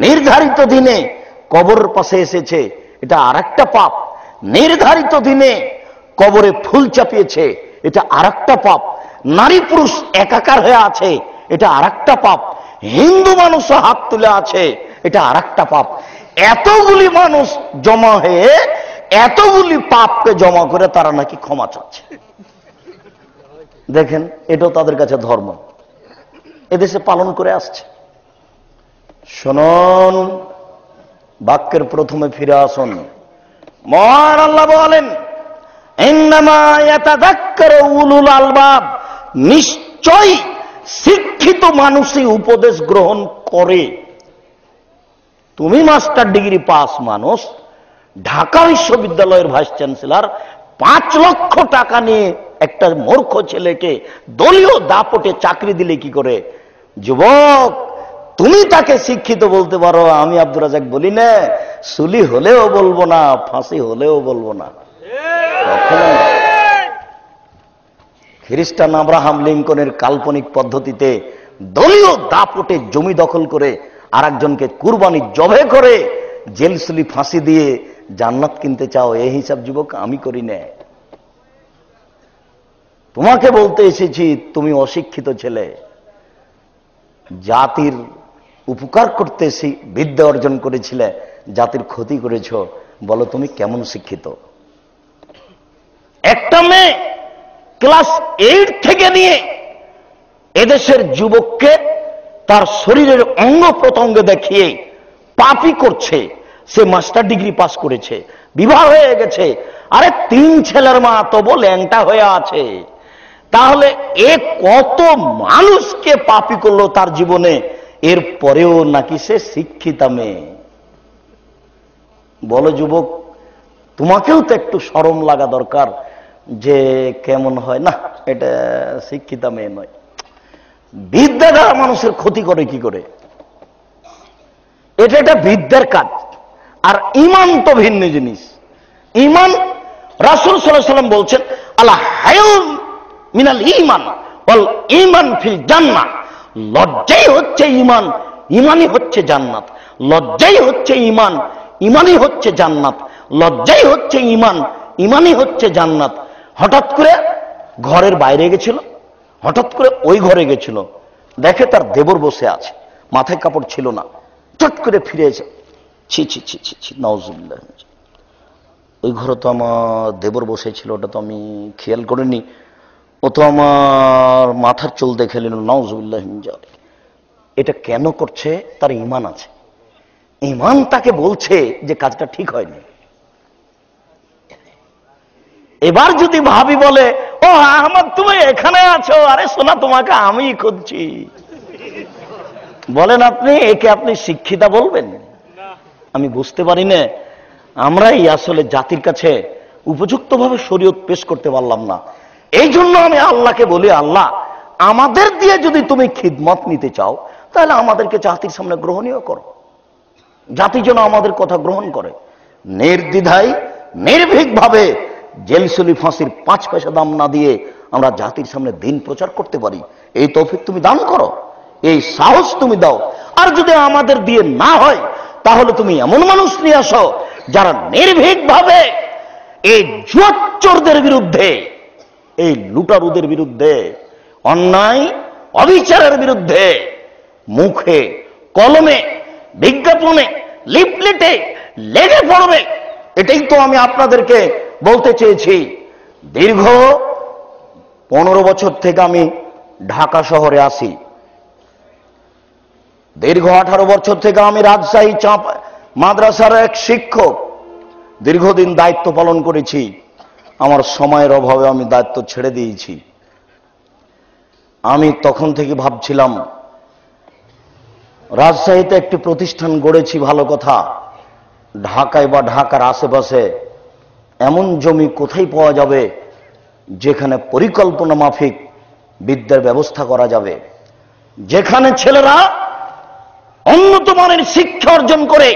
নির্ধারিত দিনে কবরের পাশে এসেছে, এটা আরেকটা পাপ। নির্ধারিত দিনে কবরে ফুল চাপিয়েছে, এটা আরেকটা পাপ। নারী পুরুষ একাকার হয়ে আছে, এটা আরেকটা পাপ। হিন্দু মানুষও হাত তুলে আছে, এটা আরেকটা পাপ। এতগুলি মানুষ জমা হয়ে এতগুলি পাপকে জমা করে তারা নাকি ক্ষমা চাচ্ছে। দেখেন, এটাও তাদের কাছে ধর্ম, এদেশে পালন করে আসছে। শুনুন, বাক্যের প্রথমে ফিরে আসুন। মহান আল্লাহ বলেন, ইন্নামা ইয়াতাযাক্কারু উলুল আলবাব, নিশ্চয় শিক্ষিত মানুষই উপদেশ গ্রহণ করে। তুমি মাস্টার ডিগ্রি পাস মানুষ, ঢাকা বিশ্ববিদ্যালয়ের ভাইস চ্যান্সেলর 5 লক্ষ টাকা নিয়ে একটা মূর্খ ছেলেকে দলীয় দাপটে চাকরি দিলে কি করে? যুবক, তুমি তাকে শিক্ষিত বলতে পারো? আমি আব্দুর রাজাক বলি না, সুলি হলেও বলবো না, ফাঁসি হলেও বলবো না। খ্রিস্টান আব্রাহাম লিঙ্কনের কাল্পনিক পদ্ধতিতে দলীয় দাপটে জমি দখল করে আর একজনকে কুরবানি জবে করে জেলসুলি ফাঁসি দিয়ে জান্নাত কিনতে চাও? এই হিসাব যুবক আমি করি না। তোমাকে বলতে এসেছি, তুমি অশিক্ষিত ছেলে, জাতির উপকার করতে বিদ্যা অর্জন করেছিলে, জাতির ক্ষতি করেছ। বলো তুমি কেমন শিক্ষিত? একটা মেয়ে ক্লাস 8 থেকে নিয়ে এদেশের যুবককে তার শরীরের অঙ্গ প্রত্যঙ্গ দেখিয়ে পাপী করছে। সে মাস্টার ডিগ্রি পাস করেছে, বিবাহ হয়ে গেছে, আরে 3 ছেলের মা, তবু ল্যাংটা হয়ে আছে। তাহলে এ কত মানুষকে পাপী করলো তার জীবনে, এর পরেও নাকি সে শিক্ষিতা মেয়ে। বলো যুবক, তোমাকেও তো একটু শরম লাগা দরকার যে কেমন হয় না, এটা শিক্ষিতা মেয়ে নয়। বিদ্যা দ্বারা মানুষের ক্ষতি করে কি করে? এটা একটা বিদ্যার কাজ। আর ঈমান তো ভিন্ন জিনিস। ঈমান, রাসূল সাল্লাল্লাহু আলাইহি ওয়াসাল্লাম বলছেন, আলা হায়ুম মিনাল ঈমান ওয়াল ঈমান ফিল জান্নাহ। লজ্জাই হচ্ছে ঈমান, ঈমানই হচ্ছে জান্নাত। লজ্জাই হচ্ছে ঈমান, ঈমানই হচ্ছে জান্নাত। লজ্জাই হচ্ছে ঈমান, ঈমানই হচ্ছে জান্নাত। হঠাৎ করে ঘরের বাইরে গেছিল, হঠাৎ করে ওই ঘরে গেছিল, দেখে তার দেবর বসে আছে, মাথায় কাপড় ছিল না। চট করে ফিরে এসে, ছি ছি ছি ছি ছি, নাউজুবিল্লাহ, ওই ঘরে তো আমার দেবর বসেছিল, ওটা তো আমি খেয়াল করিনি, ও তো আমার মাথার চুল দেখে নিল, নাউজুবিল্লাহ। এটা কেন করছে? তার ঈমান আছে। ঈমান তাকে বলছে যে কাজটা ঠিক হয়নি। এবার যদি ভাবি বলে, ও আহমদ তুমি এখানে আছো, আরে শোনা, তোমাকে আমি খুঁজছি, বলেন আপনি একে আপনি শিক্ষিতা বলবেন? আমি বুঝতে পারি না, আমরাই আসলে জাতির কাছে উপযুক্তভাবে শরীয়ত পেশ করতে পারলাম না। এই জন্য আমি আল্লাহকে বলি, আল্লাহ আমাদের দিয়ে যদি তুমি খিদমত নিতে চাও, তাহলে আমাদেরকে জাতির সামনে গ্রহণীয় করো। জাতি যেন আমাদের কথা গ্রহণ করে, নির্দ্বিধায় নির্ভীকভাবে জেলসুলি ফাঁসির 5 পয়সা দাম না দিয়ে আমরা জাতির সামনে দিন প্রচার করতে পারি। এই তৌফিক তুমি দান করো, এই সাহস তুমি দাও। আর যদি আমাদের দিয়ে না হয়, তাহলে তুমি এমন মানুষ নিয়ে আসো যারা নির্ভীকভাবে এই জুয়াচোরদের বিরুদ্ধে, এই লুটারুদের বিরুদ্ধে, অন্যায় অবিচারের বিরুদ্ধে মুখে কলমে বিজ্ঞাপনে লিফলেটে লেগে পড়বে। এটাই তো আমি আপনাদেরকে বলতে চেয়েছি। দীর্ঘ 15 বছর থেকে আমি ঢাকা শহরে আসি, দীর্ঘ 18 বছর থেকে আমি রাজশাহী মাদ্রাসার এক শিক্ষক, দীর্ঘদিন দায়িত্ব পালন করেছি। আমার সময়ের অভাবে আমি দায়িত্ব ছেড়ে দিয়েছি। আমি তখন থেকে ভাবছিলাম, রাজশাহীতে একটি প্রতিষ্ঠান গড়েছি, ভালো কথা। ঢাকায় বা ঢাকার আশেপাশে এমন জমি কোথায় পাওয়া যাবে যেখানে পরিকল্পনা মাফিক বিদ্যার ব্যবস্থা করা যাবে, যেখানে ছেলেরা উন্নত মানের শিক্ষা অর্জন করে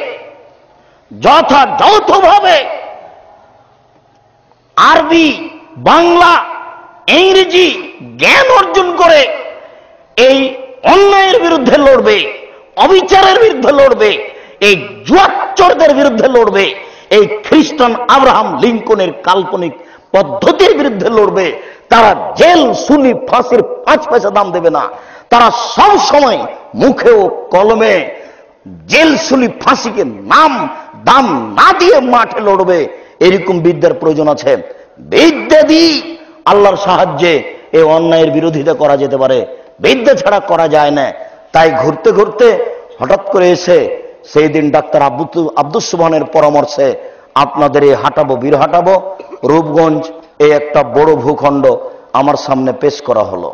যথাযথভাবে আরবি, বাংলা, ইংরেজি জ্ঞান অর্জন করে এই অন্যায়ের বিরুদ্ধে লড়বে, অবিচারের বিরুদ্ধে লড়বে, এই জুয়াচ্চরদের বিরুদ্ধে লড়বে, এই খ্রিস্টান আব্রাহাম লিঙ্কনের কাল্পনিক পদ্ধতির বিরুদ্ধে লড়বে। তারা জেল, সুলি, ফাঁসির 5 পয়সা দাম দেবে না। তারা সব সময় মুখে ও কলমে জেল, সুলি, ফাঁসিকে দাম না দিয়ে মাঠে লড়বে। এরকম বিদ্যার প্রয়োজন আছে। বিদ্যা দিয়ে আল্লাহর সাহায্যে এই অন্যায়ের বিরোধিতা করা যেতে পারে, বিদ্যা ছাড়া করা যায় না। তাই ঘুরতে ঘুরতে হঠাৎ করে এসে সেই দিন ডাক্তার আব্দুস সুবহানের পরামর্শে আপনাদের এই হাঁটাবো, বীর হাঁটাবো, রূপগঞ্জ এই একটা বড় ভূখণ্ড আমার সামনে পেশ করা হলো।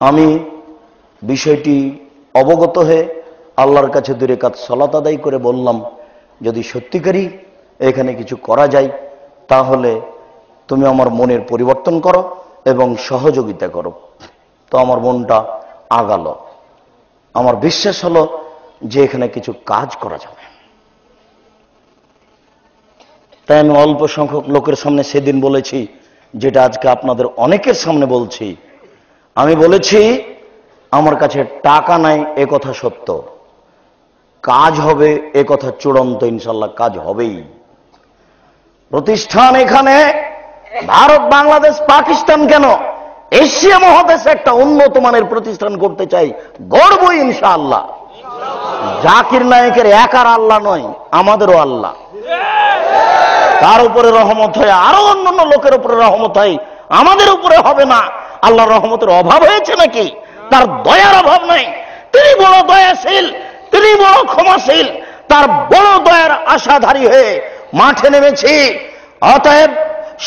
আমি বিষয়টি অবগত হয়ে আল্লাহর কাছে 2 রাকাত সালাত আদায় করে বললাম, যদি সত্যিকারই এখানে কিছু করা যায় তাহলে তুমি আমার মনের পরিবর্তন করো এবং সহযোগিতা করো। তো আমার মনটা আগালো, আমার বিশ্বাস হলো যে এখানে কিছু কাজ করা যাবে। তাই আমি অল্প সংখ্যক লোকের সামনে সেদিন বলেছি, যেটা আজকে আপনাদের অনেকের সামনে বলছি। আমি বলেছি আমার কাছে টাকা নাই, এ কথা সত্য। কাজ হবে এ কথা চূড়ান্ত, ইনশাল্লাহ কাজ হবেই। প্রতিষ্ঠান এখানে ভারত, বাংলাদেশ, পাকিস্তান কেন, এশিয়া মহাদেশে একটা উন্নত মানের প্রতিষ্ঠান করতে চাই, গর্ব ইনশাআল্লাহ। জাকির নায়েকের একার আল্লাহ নয়, আমাদেরও আল্লাহ। তার উপরে রহমত হয়, আরো অন্যান্য লোকের উপরে রহমত হয়, আমাদের উপরে হবে না। আল্লাহর রহমতের অভাব হয়েছে নাকি? তার দয়ার অভাব নাই। তিনি বড় দয়াশীল, তিনি বড় ক্ষমাশীল। তার বড় দয়ার আশাধারী হয়ে মাঠে নেমেছি। অতএব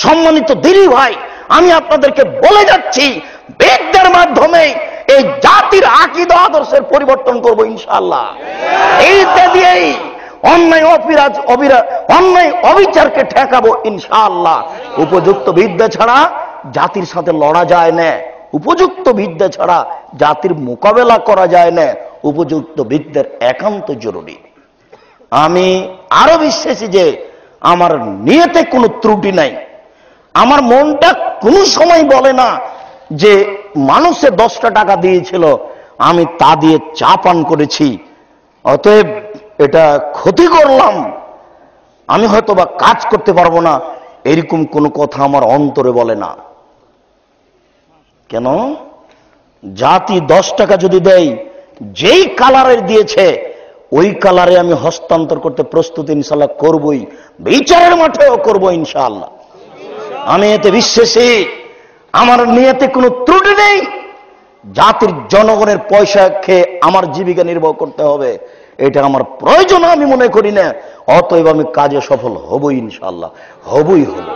সম্মানিত দিনী ভাই, আমি আপনাদেরকে বলে যাচ্ছি, বিদ্যার মাধ্যমে এই জাতির আকীদা আদর্শের পরিবর্তন করব ইনশাআল্লাহ। এইটা দিয়েই অন্যায় অন্যায় অবিচারকে ঠেকাবো ইনশাআল্লাহ। উপযুক্ত বিদ্যা ছাড়া জাতির সাথে লড়া যায় না, উপযুক্ত বিদ্যা ছাড়া জাতির মোকাবেলা করা যায় না। উপযুক্ত বিদ্যার একান্ত জরুরি। আমি আরো বিশ্বাসী যে আমার নিয়তে কোনো ত্রুটি নাই। আমার মনটা কোনো সময় বলে না যে মানুষে 10টা টাকা দিয়েছিল, আমি তা দিয়ে চা পান করেছি, অতএব এটা ক্ষতি করলাম, আমি হয়তো বা কাজ করতে পারবো না, এরকম কোনো কথা আমার অন্তরে বলে না। কেন? জাতি 10 টাকা যদি দেয়, যেই কালারের দিয়েছে ওই কালারে আমি হস্তান্তর করতে প্রস্তুত ইনশাআল্লাহ করবই, বিচারের মাঠেও করবো ইনশাআল্লাহ। আমি এতে বিশ্বাসী, আমার নিয়তে কোনো ত্রুটি নেই। জাতির জনগণের পয়সা খেয়ে আমার জীবিকা নির্বাহ করতে হবে, এটা আমার প্রয়োজন আমি মনে করি না। অতএব আমি কাজে সফল হবই ইনশাআল্লাহ, হবই হব।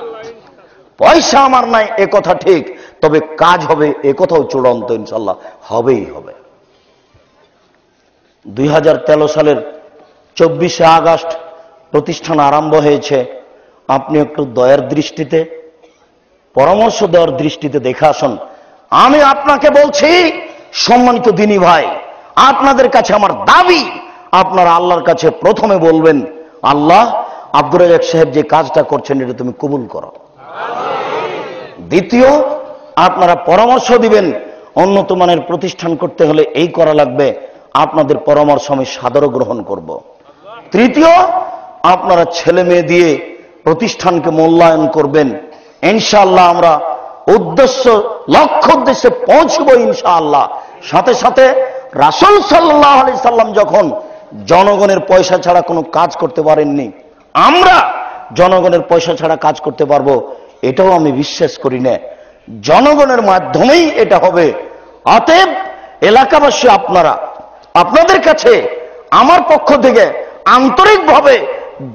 পয়সা আমার নাই এ কথা ঠিক, তবে কাজ হবে এ কথাও চূড়ান্ত ইনশাআল্লাহ, হবেই হবে। 2013 সালের 24শে আগস্ট প্রতিষ্ঠান আরম্ভ হয়েছে। আপনি একটু দয়ার দৃষ্টিতে, পরামর্শ দেওয়ার দৃষ্টিতে দেখে আসুন। আমি আপনাকে বলছি, সম্মানিত দিনী ভাই, আপনাদের কাছে আমার দাবি, আপনারা আল্লাহর কাছে প্রথমে বলবেন, আল্লাহ, আব্দুর রাজ্জাক সাহেব যে কাজটা করছেন এটা তুমি কবুল করো। দ্বিতীয়, আপনারা পরামর্শ দিবেন, উন্নত মানের প্রতিষ্ঠান করতে হলে এই করা লাগবে, আপনাদের পরামর্শ আমি সাদরে গ্রহণ করব। তৃতীয়, আপনারা ছেলে মেয়ে দিয়ে প্রতিষ্ঠানকে মূল্যায়ন করবেন। ইনশাআল্লাহ আমরা লক্ষ্য উদ্দেশ্যে পৌঁছবো ইনশাআল্লাহ। সাথে সাথে রাসূল সাল্লাল্লাহু আলাইহি সাল্লাম যখন জনগণের পয়সা ছাড়া কোনো কাজ করতে পারেননি, আমরা জনগণের পয়সা ছাড়া কাজ করতে পারবো, এটাও আমি বিশ্বাস করি না। জনগণের মাধ্যমেই এটা হবে। অতএব এলাকাবাসী, আপনাদের কাছে আমার পক্ষ থেকে আন্তরিকভাবে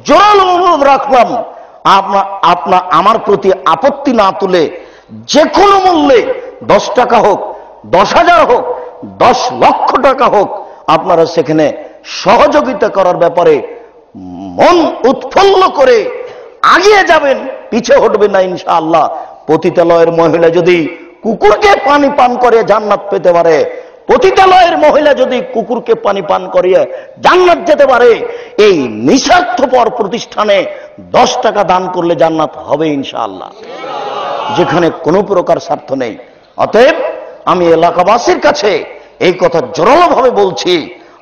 জোরালো অনুরোধ রাখলাম, আমার প্রতি আপত্তি না তুলে যে কোনো মূল্যে 10 টাকা হোক, 10,000 হোক, 10 লক্ষ টাকা হোক, আপনারা সেখানে সহযোগিতা করার ব্যাপারে মন উৎফুল্ল করে আগিয়ে যাবেন, পিছে হটবেন না ইনশাআল্লাহ। পতিতালয়ের মহিলা যদি কুকুরকে পানি পান করে জান্নাত পেতে পারে, পতিতালয়ের মহিলা যদি কুকুরকে পানি পান করিয়ে জান্নাত যেতে পারে, এই নিঃস্বার্থপর প্রতিষ্ঠানে 10 টাকা দান করলে জান্নাত হবে ইনশাআল্লাহ, যেখানে কোনো প্রকার স্বার্থ নেই। অতএব আমি এলাকাবাসীর কাছে এই কথা জোরালোভাবে বলছি,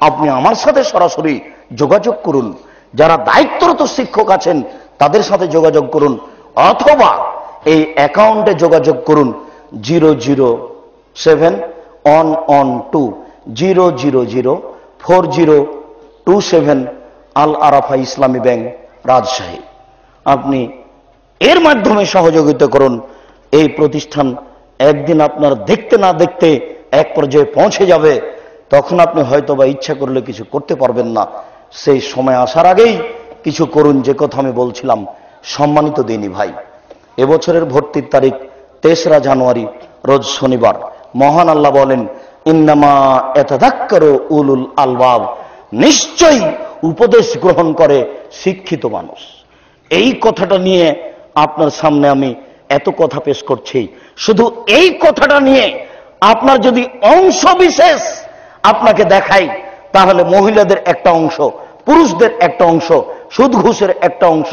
আপনি আমার সাথে সরাসরি যোগাযোগ করুন। যারা দায়িত্বরত শিক্ষক আছেন তাদের সাথে যোগাযোগ করুন, অথবা এই অ্যাকাউন্টে যোগাযোগ করুন 007-112-000-4027 আল আরাফা ইসলামী ব্যাংক, রাজশাহী। আপনি এর মাধ্যমে সহযোগিতা করুন। এই প্রতিষ্ঠান একদিন আপনার দেখতে না দেখতে এক পর্যায়ে পৌঁছে যাবে, তখন আপনি হয়তোবা ইচ্ছা করলে কিছু করতে পারবেন না। সেই সময় আসার আগেই কিছু করুন, যে কথা আমি বলছিলাম। সম্মানিত দিনী ভাই, এবছরের ভর্তির তারিখ 3রা জানুয়ারি, রোজ শনিবার। মহান আল্লাহ বলেন, ইন্নামা ইয়াতাযাক্কারু উলুল আলবাব, নিশ্চয়ই উপদেশ গ্রহণ করে শিক্ষিত মানুষ। এই কথাটা নিয়ে আপনার সামনে আমি এত কথা পেশ করছি। শুধু এই কথাটা নিয়ে আপনার যদি অংশ বিশেষ আপনাকে দেখাই, তাহলে মহিলাদের একটা অংশ, পুরুষদের একটা অংশ, সুদ ঘুষের একটা অংশ,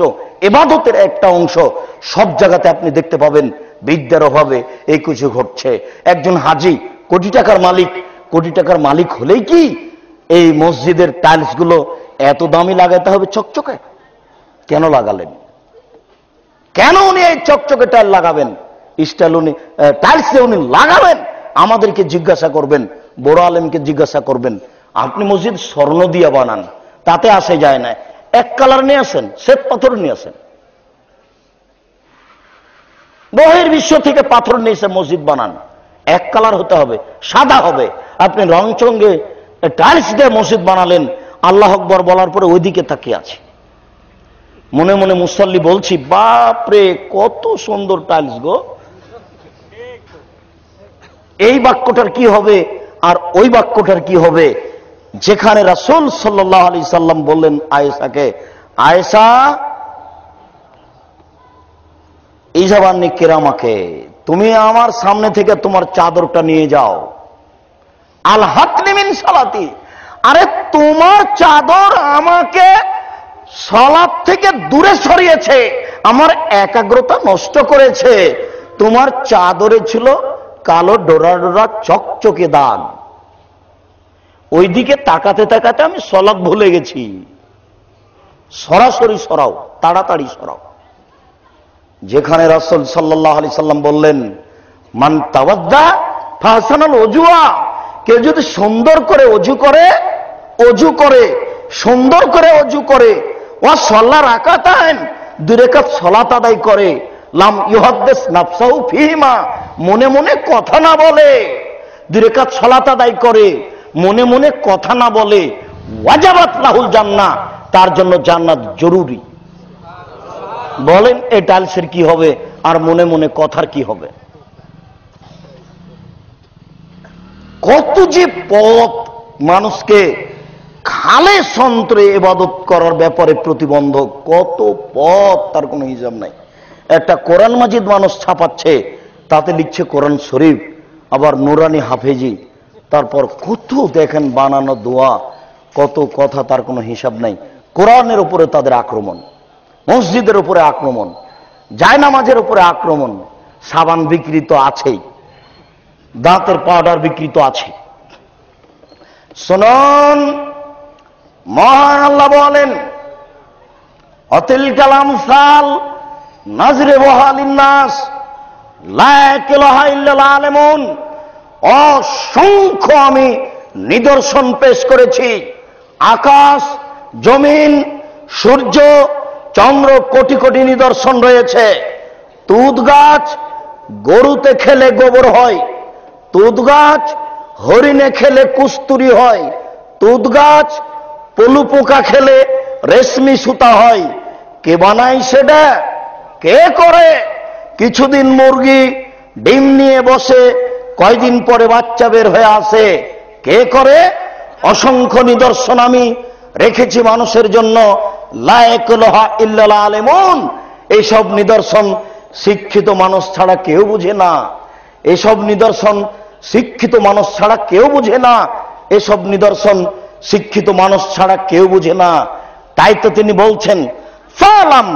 ইবাদতের একটা অংশ, সব জায়গাতে আপনি দেখতে পাবেন বিদ্যার অভাবে এই কিছু ঘটছে। একজন হাজি কোটি টাকার মালিক, কোটি টাকার মালিক হলেই কি এই মসজিদের টাইলস গুলো এত দামি লাগাতে হবে চকচকে? কেন লাগালেন? কেন উনি এই চকচকে টাইল লাগাবেন? স্টাইল উনি টাইলস উনি লাগাবেন, আমাদেরকে জিজ্ঞাসা করবেন, বড় আলেমকে জিজ্ঞাসা করবেন। আপনি মসজিদ স্বর্ণ দিয়ে বানান, তাতে আসে যায় না। এক কালার নিয়ে আসেন, শ্বেত পাথর নিয়ে আসেন, বহির্বিশ্ব থেকে পাথর নিয়ে এসে মসজিদ বানান। এক কালার হতে হবে, সাদা হবে। আপনি রংচঙ্গে টাইলস দিয়ে মসজিদ বানালেন, আল্লাহ আকবর বলার পরে ওইদিকে তাকিয়ে আছে। মনে মনে মুসাল্লি বলছি, বাপরে কত সুন্দর টাইলস গো। এই বাক্যটার কি হবে আর ওই বাক্যটার কি হবে? যেখানে রাসূল সাল্লাল্লাহু আলাইহি সাল্লাম বললেন আয়েশাকে, আয়েশা ইজাবান্নি কিরামাকে, তুমি আমার সামনে থেকে তোমার চাদরটা নিয়ে যাও। আল হাতনি মিন সালাতি, আরে তোমার চাদর আমাকে সালাত থেকে দূরে সরিয়েছে, আমার একাগ্রতা নষ্ট করেছে। তোমার চাদরে ছিল কালো ডোরা ডোরা চকচকে দাগ, ওইদিকে তাকাতে তাকাতে আমি সালাত ভুলে গেছি। সরাসরি সরাও, তাড়াতাড়ি সরাও। যেখানে রাসূল সাল্লাল্লাহু আলাইহি সাল্লাম বললেন, মান তাওয়াদ্দা ফাহসানাল ওযুয়া, কেউ যদি সুন্দর করে অজু করে সুন্দর করে অজু করে, ওয়া সাল্লা রাকাতান, 2 রাকাত সালাত আদায় করে, লাম ইউহাদ্দিস নাফসাহু ফিহিমা, মনে মনে কথা না বলে, 2 রাকাত সালাত আদায় করে, মনে মনে কথা না বলে, ওয়াজাবাত লাহুল জান্নাহ, তার জন্য জান্নাত জরুরি। বলেন এই টাইলসের কি হবে আর মনে মনে কথার কি হবে? কত যে পথ মানুষকে খালে সন্ত্রে ইবাদত করার ব্যাপারে প্রতিবন্ধক, কত পথ, তার কোনো হিসাব নাই। একটা কোরআন মাজিদ মানুষ ছাপাচ্ছে, তাতে লিখছে কোরআন শরীফ, আবার নুরানি হাফেজি, তারপর কত দেখেন বানানো দোয়া, কত কথা, তার কোনো হিসাব নাই। কোরআনের উপরে তাদের আক্রমণ, মসজিদের উপরে আক্রমণ, জায়নামাজের উপরে আক্রমণ, সাবান বিক্রি তো আছেই, দাঁতের পাউডার বিক্রি তো আছে। শুনুন, মহান আল্লাহ বলেন, অতিলকাল আমসাল নাজরিবুহা লিন্নাস লা ইয়াকিলুহা ইল্লাল আলিমুন, অসংখ্য আমি নিদর্শন পেশ করেছি। আকাশ, জমিন, সূর্য, চন্দ্র, কোটি কোটি নিদর্শন রয়েছে। তুত গাছ গরুতে খেলে গোবর হয়, তুত গাছ হরিণে খেলে কুস্তুরি হয়, তুত গাছ পলু পোকা খেলে রেশমি সুতা হয়। কে বানায় সেটা? কে করে? কিছুদিন মুরগি ডিম নিয়ে বসে, কয়দিন পরে বাচ্চা বের হয়ে আসে। কে করে? অসংখ্য নিদর্শন আমি রেখেছি মানুষের জন্য। লা ইয়াকিলুহা ইল্লাল আলিমুন, এইসব নিদর্শন শিক্ষিত মানুষ ছাড়া কেউ বুঝে না। এইসব নিদর্শন শিক্ষিত মানুষ ছাড়া কেউ বুঝে না, এসব নিদর্শন শিক্ষিত মানুষ ছাড়া কেউ বুঝে না। তাই তো তিনি বলছেন, ফালাম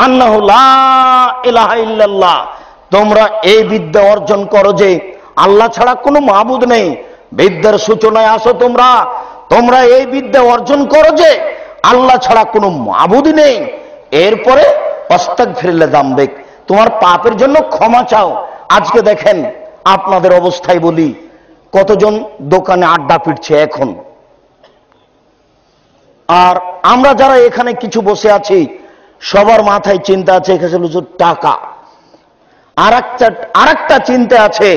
আন্নাহু লা ইলাহা ইল্লাল্লাহ, তোমরা এই বিদ্যা অর্জন করো যে আল্লাহ ছাড়া কোনো মাবুদ নেই। বিদ্যার সূচনায় আসো তোমরা, তোমরা এই বিদ্যা অর্জন করো যে আল্লাহ ছাড়া কোনো মাবুদ নেই। এরপরে আস্তাগফিরুল্লাহ যামবিক, তোমার পাপের জন্য ক্ষমা চাও। আজকে দেখেন আপনাদের অবস্থায় বলি, কতজন দোকানে আড্ডা পিটছে এখন, আর আমরা যারা এখানে কিছু বসে আছি সবার মাথায় চিন্তা আছে এখানে টাকা, আর একটা চিন্তা আছে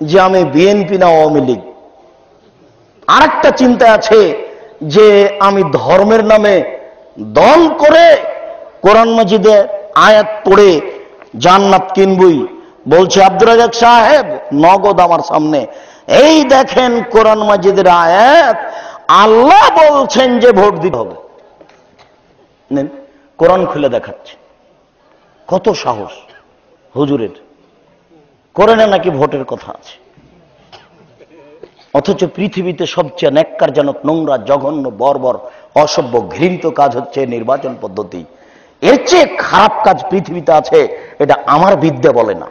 যে আমি বিএনপি না আওয়ামী লীগ, আর একটা চিন্তা আছে যে আমি ধর্মের নামে দল করে কোরআন মাজিদে আয়াত পড়ে জান্নাত কিনবই। বলছে আব্দুর রাজ্জাক সাহেব নগদ আমার সামনে, এই দেখেন কোরআন মাজিদের আয়াত, আল্লাহ বলছেন যে ভোট দিতে হবে। নেন, কোরআন খুলে দেখাচ্ছে। কত সাহস হুজুরের, কোরআনে নাকি ভোটের কথা আছে। অথচ পৃথিবীতে সবচেয়ে ন্যাক্কারজনক, নোংরা, জঘন্য, বর্বর, অসভ্য, ঘৃণিত কাজ হচ্ছে নির্বাচন পদ্ধতি। এর চেয়ে খারাপ কাজ পৃথিবীতে আছে, এটা আমার বিদ্যা বলে না।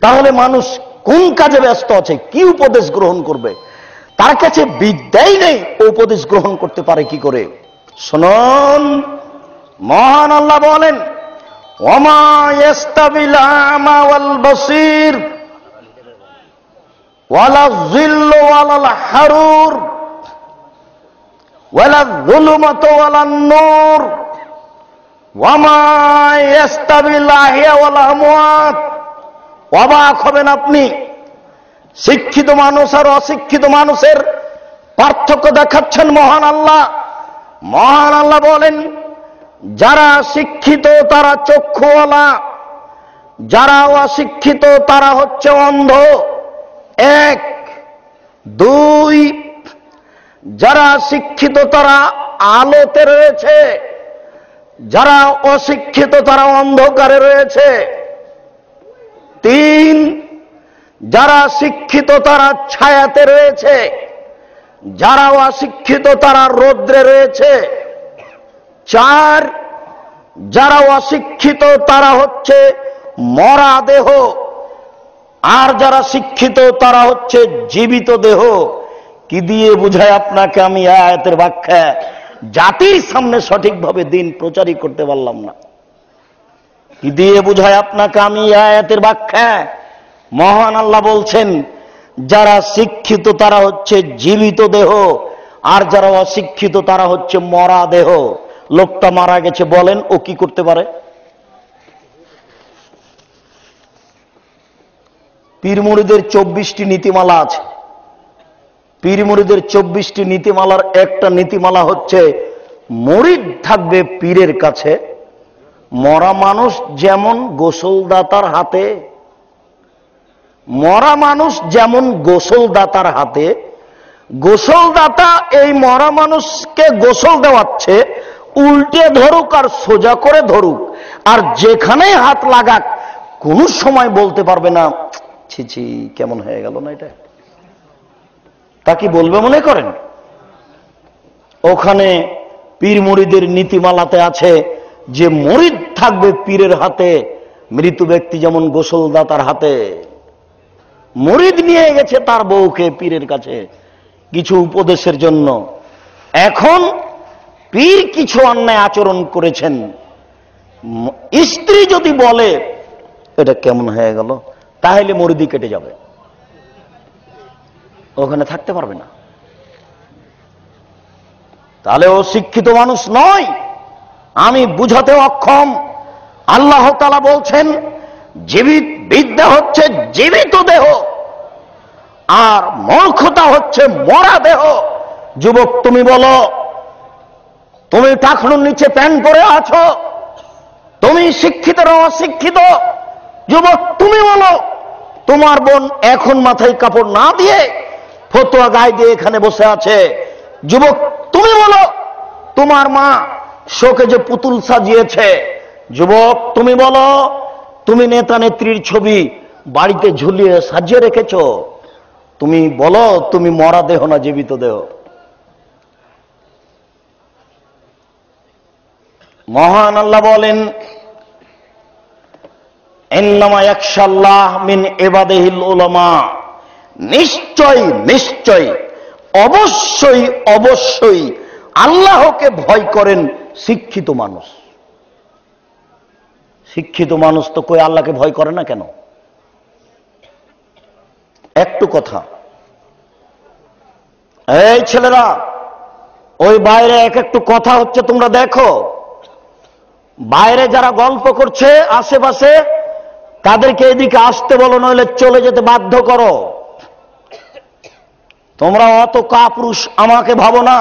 তাহলে মানুষ কোন কাজে ব্যস্ত আছে, কি উপদেশ গ্রহণ করবে? তার কাছে বিদ্যাই নেই, উপদেশ গ্রহণ করতে পারে কি করে? শুনুন, মহান আল্লাহ বলেন, ওমা ইয়াস্তাবিল আমা ওয়াল বসীর ওয়ালা যিল্লু ওয়ালাল হারুর ওয়ালা যুলুমাতু ওয়ালান নূর ওমা ইয়াস্তাবিল আহিয়া ওয়াল আমওয়াত। অবাক হবেন আপনি, শিক্ষিত মানুষ আর অশিক্ষিত মানুষের পার্থক্য দেখাচ্ছেন মহান আল্লাহ। মহান আল্লাহ বলেন, যারা শিক্ষিত তারা চক্ষুওয়ালা, যারা অশিক্ষিত তারা হচ্ছে অন্ধ। এক, দুই, যারা শিক্ষিত তারা আলোতে রয়েছে, যারা অশিক্ষিত তারা অন্ধকারে রয়েছে। তিন, যারা শিক্ষিত তারা ছায়াতে রয়েছে, যারা অশিক্ষিত তারা রৌদ্রে রয়েছে। চার, যারা অশিক্ষিত তারা হচ্ছে মরা দেহ, আর যারা শিক্ষিত তারা হচ্ছে জীবিত দেহ। কি দিয়ে বুঝায় আপনাকে আমি আয়াতের ব্যাখ্যা জাতির সামনে সঠিকভাবে দিন প্রচারই করতে পারলাম না। কি দিয়ে বুঝায় আপনাকে আমি আয়াতের ব্যাখ্যা? মহান আল্লাহ বলছেন, যারা শিক্ষিত তারা হচ্ছে জীবিত দেহ, আর যারা অশিক্ষিত তারা হচ্ছে মরা দেহ। লোকটা মারা গেছে, বলেন ও কি করতে পারে? পীর মুরিদের 24টি নীতিমালা আছে। পীর মুরিদের 24টি নীতিমালার একটা নীতিমালা হচ্ছে, মুরিদ থাকবে পীরের কাছে মরা মানুষ যেমন গোসলদাতার হাতে, মরা মানুষ যেমন গোসলদাতার হাতে, গোসলদাতা এই মরা মানুষকে গোসল দেওয়াচ্ছে, উল্টে ধরুক আর সোজা করে ধরুক, আর যেখানে হাত লাগাক কোন সময় বলতে পারবে না ছি ছি কেমন হয়ে গেল না এটা। তা কি বলবে মনে করেন? ওখানে পীর মুরিদের নীতিমালাতে আছে যে মুরিদ থাকবে পীরের হাতে, মৃত ব্যক্তি যেমন গোসলদাতার হাতে। মুরিদ নিয়ে গেছে তার বউকে পীরের কাছে কিছু উপদেশের জন্য। এখন পীর কিছু অন্যায় আচরণ করেছেন, স্ত্রী যদি বলে এটা কেমন হয়ে গেল, তাহলে মুরিদি কেটে যাবে, ওখানে থাকতে পারবে না। তাহলে ও শিক্ষিত মানুষ নয়, আমি বুঝাতে অক্ষম। আল্লাহ তাআলা বলছেন, জীবিত বিদ্যা হচ্ছে জীবিত দেহ, আর মূর্খতা হচ্ছে মরা দেহ। যুবক তুমি বলো, তুমি টাকনুর নিচে প্যান্ট পরে আছো, তুমি শিক্ষিত না অশিক্ষিত? যুবক তুমি বলো, তোমার বোন এখন মাথায় কাপড় না দিয়ে ফতুয়া গায়ে দিয়ে এখানে বসে আছে। যুবক তুমি বলো, তোমার মা শোকে যে পুতুল সাজিয়েছে। যুবক তুমি বলো, তুমি নেতা নেত্রীর ছবি বাড়িতে ঝুলিয়ে সাজিয়ে রেখেছ? তুমি বলো তুমি মরা দেহ না জীবিত দেহ? মহান আল্লাহ বলেন, ইন্নামা ইয়াখশাল্লাহ মিন ইবাদিহিল উলামা, নিশ্চয় নিশ্চয় অবশ্যই অবশ্যই আল্লাহকে ভয় করেন শিক্ষিত মানুষ। শিক্ষিত মানুষ তো কই আল্লাহকে ভয় করে না কেন? একটু কথা, এই ছেলেরা, ওই বাইরে এক একটু কথা হচ্ছে, তোমরা দেখো। বাইরে যারা গল্প করছে আশেপাশে, তাদেরকে এদিকে আসতে বলো, নইলে চলে যেতে বাধ্য করো। তোমরা অত কাপুরুষ আমাকে ভাবো না।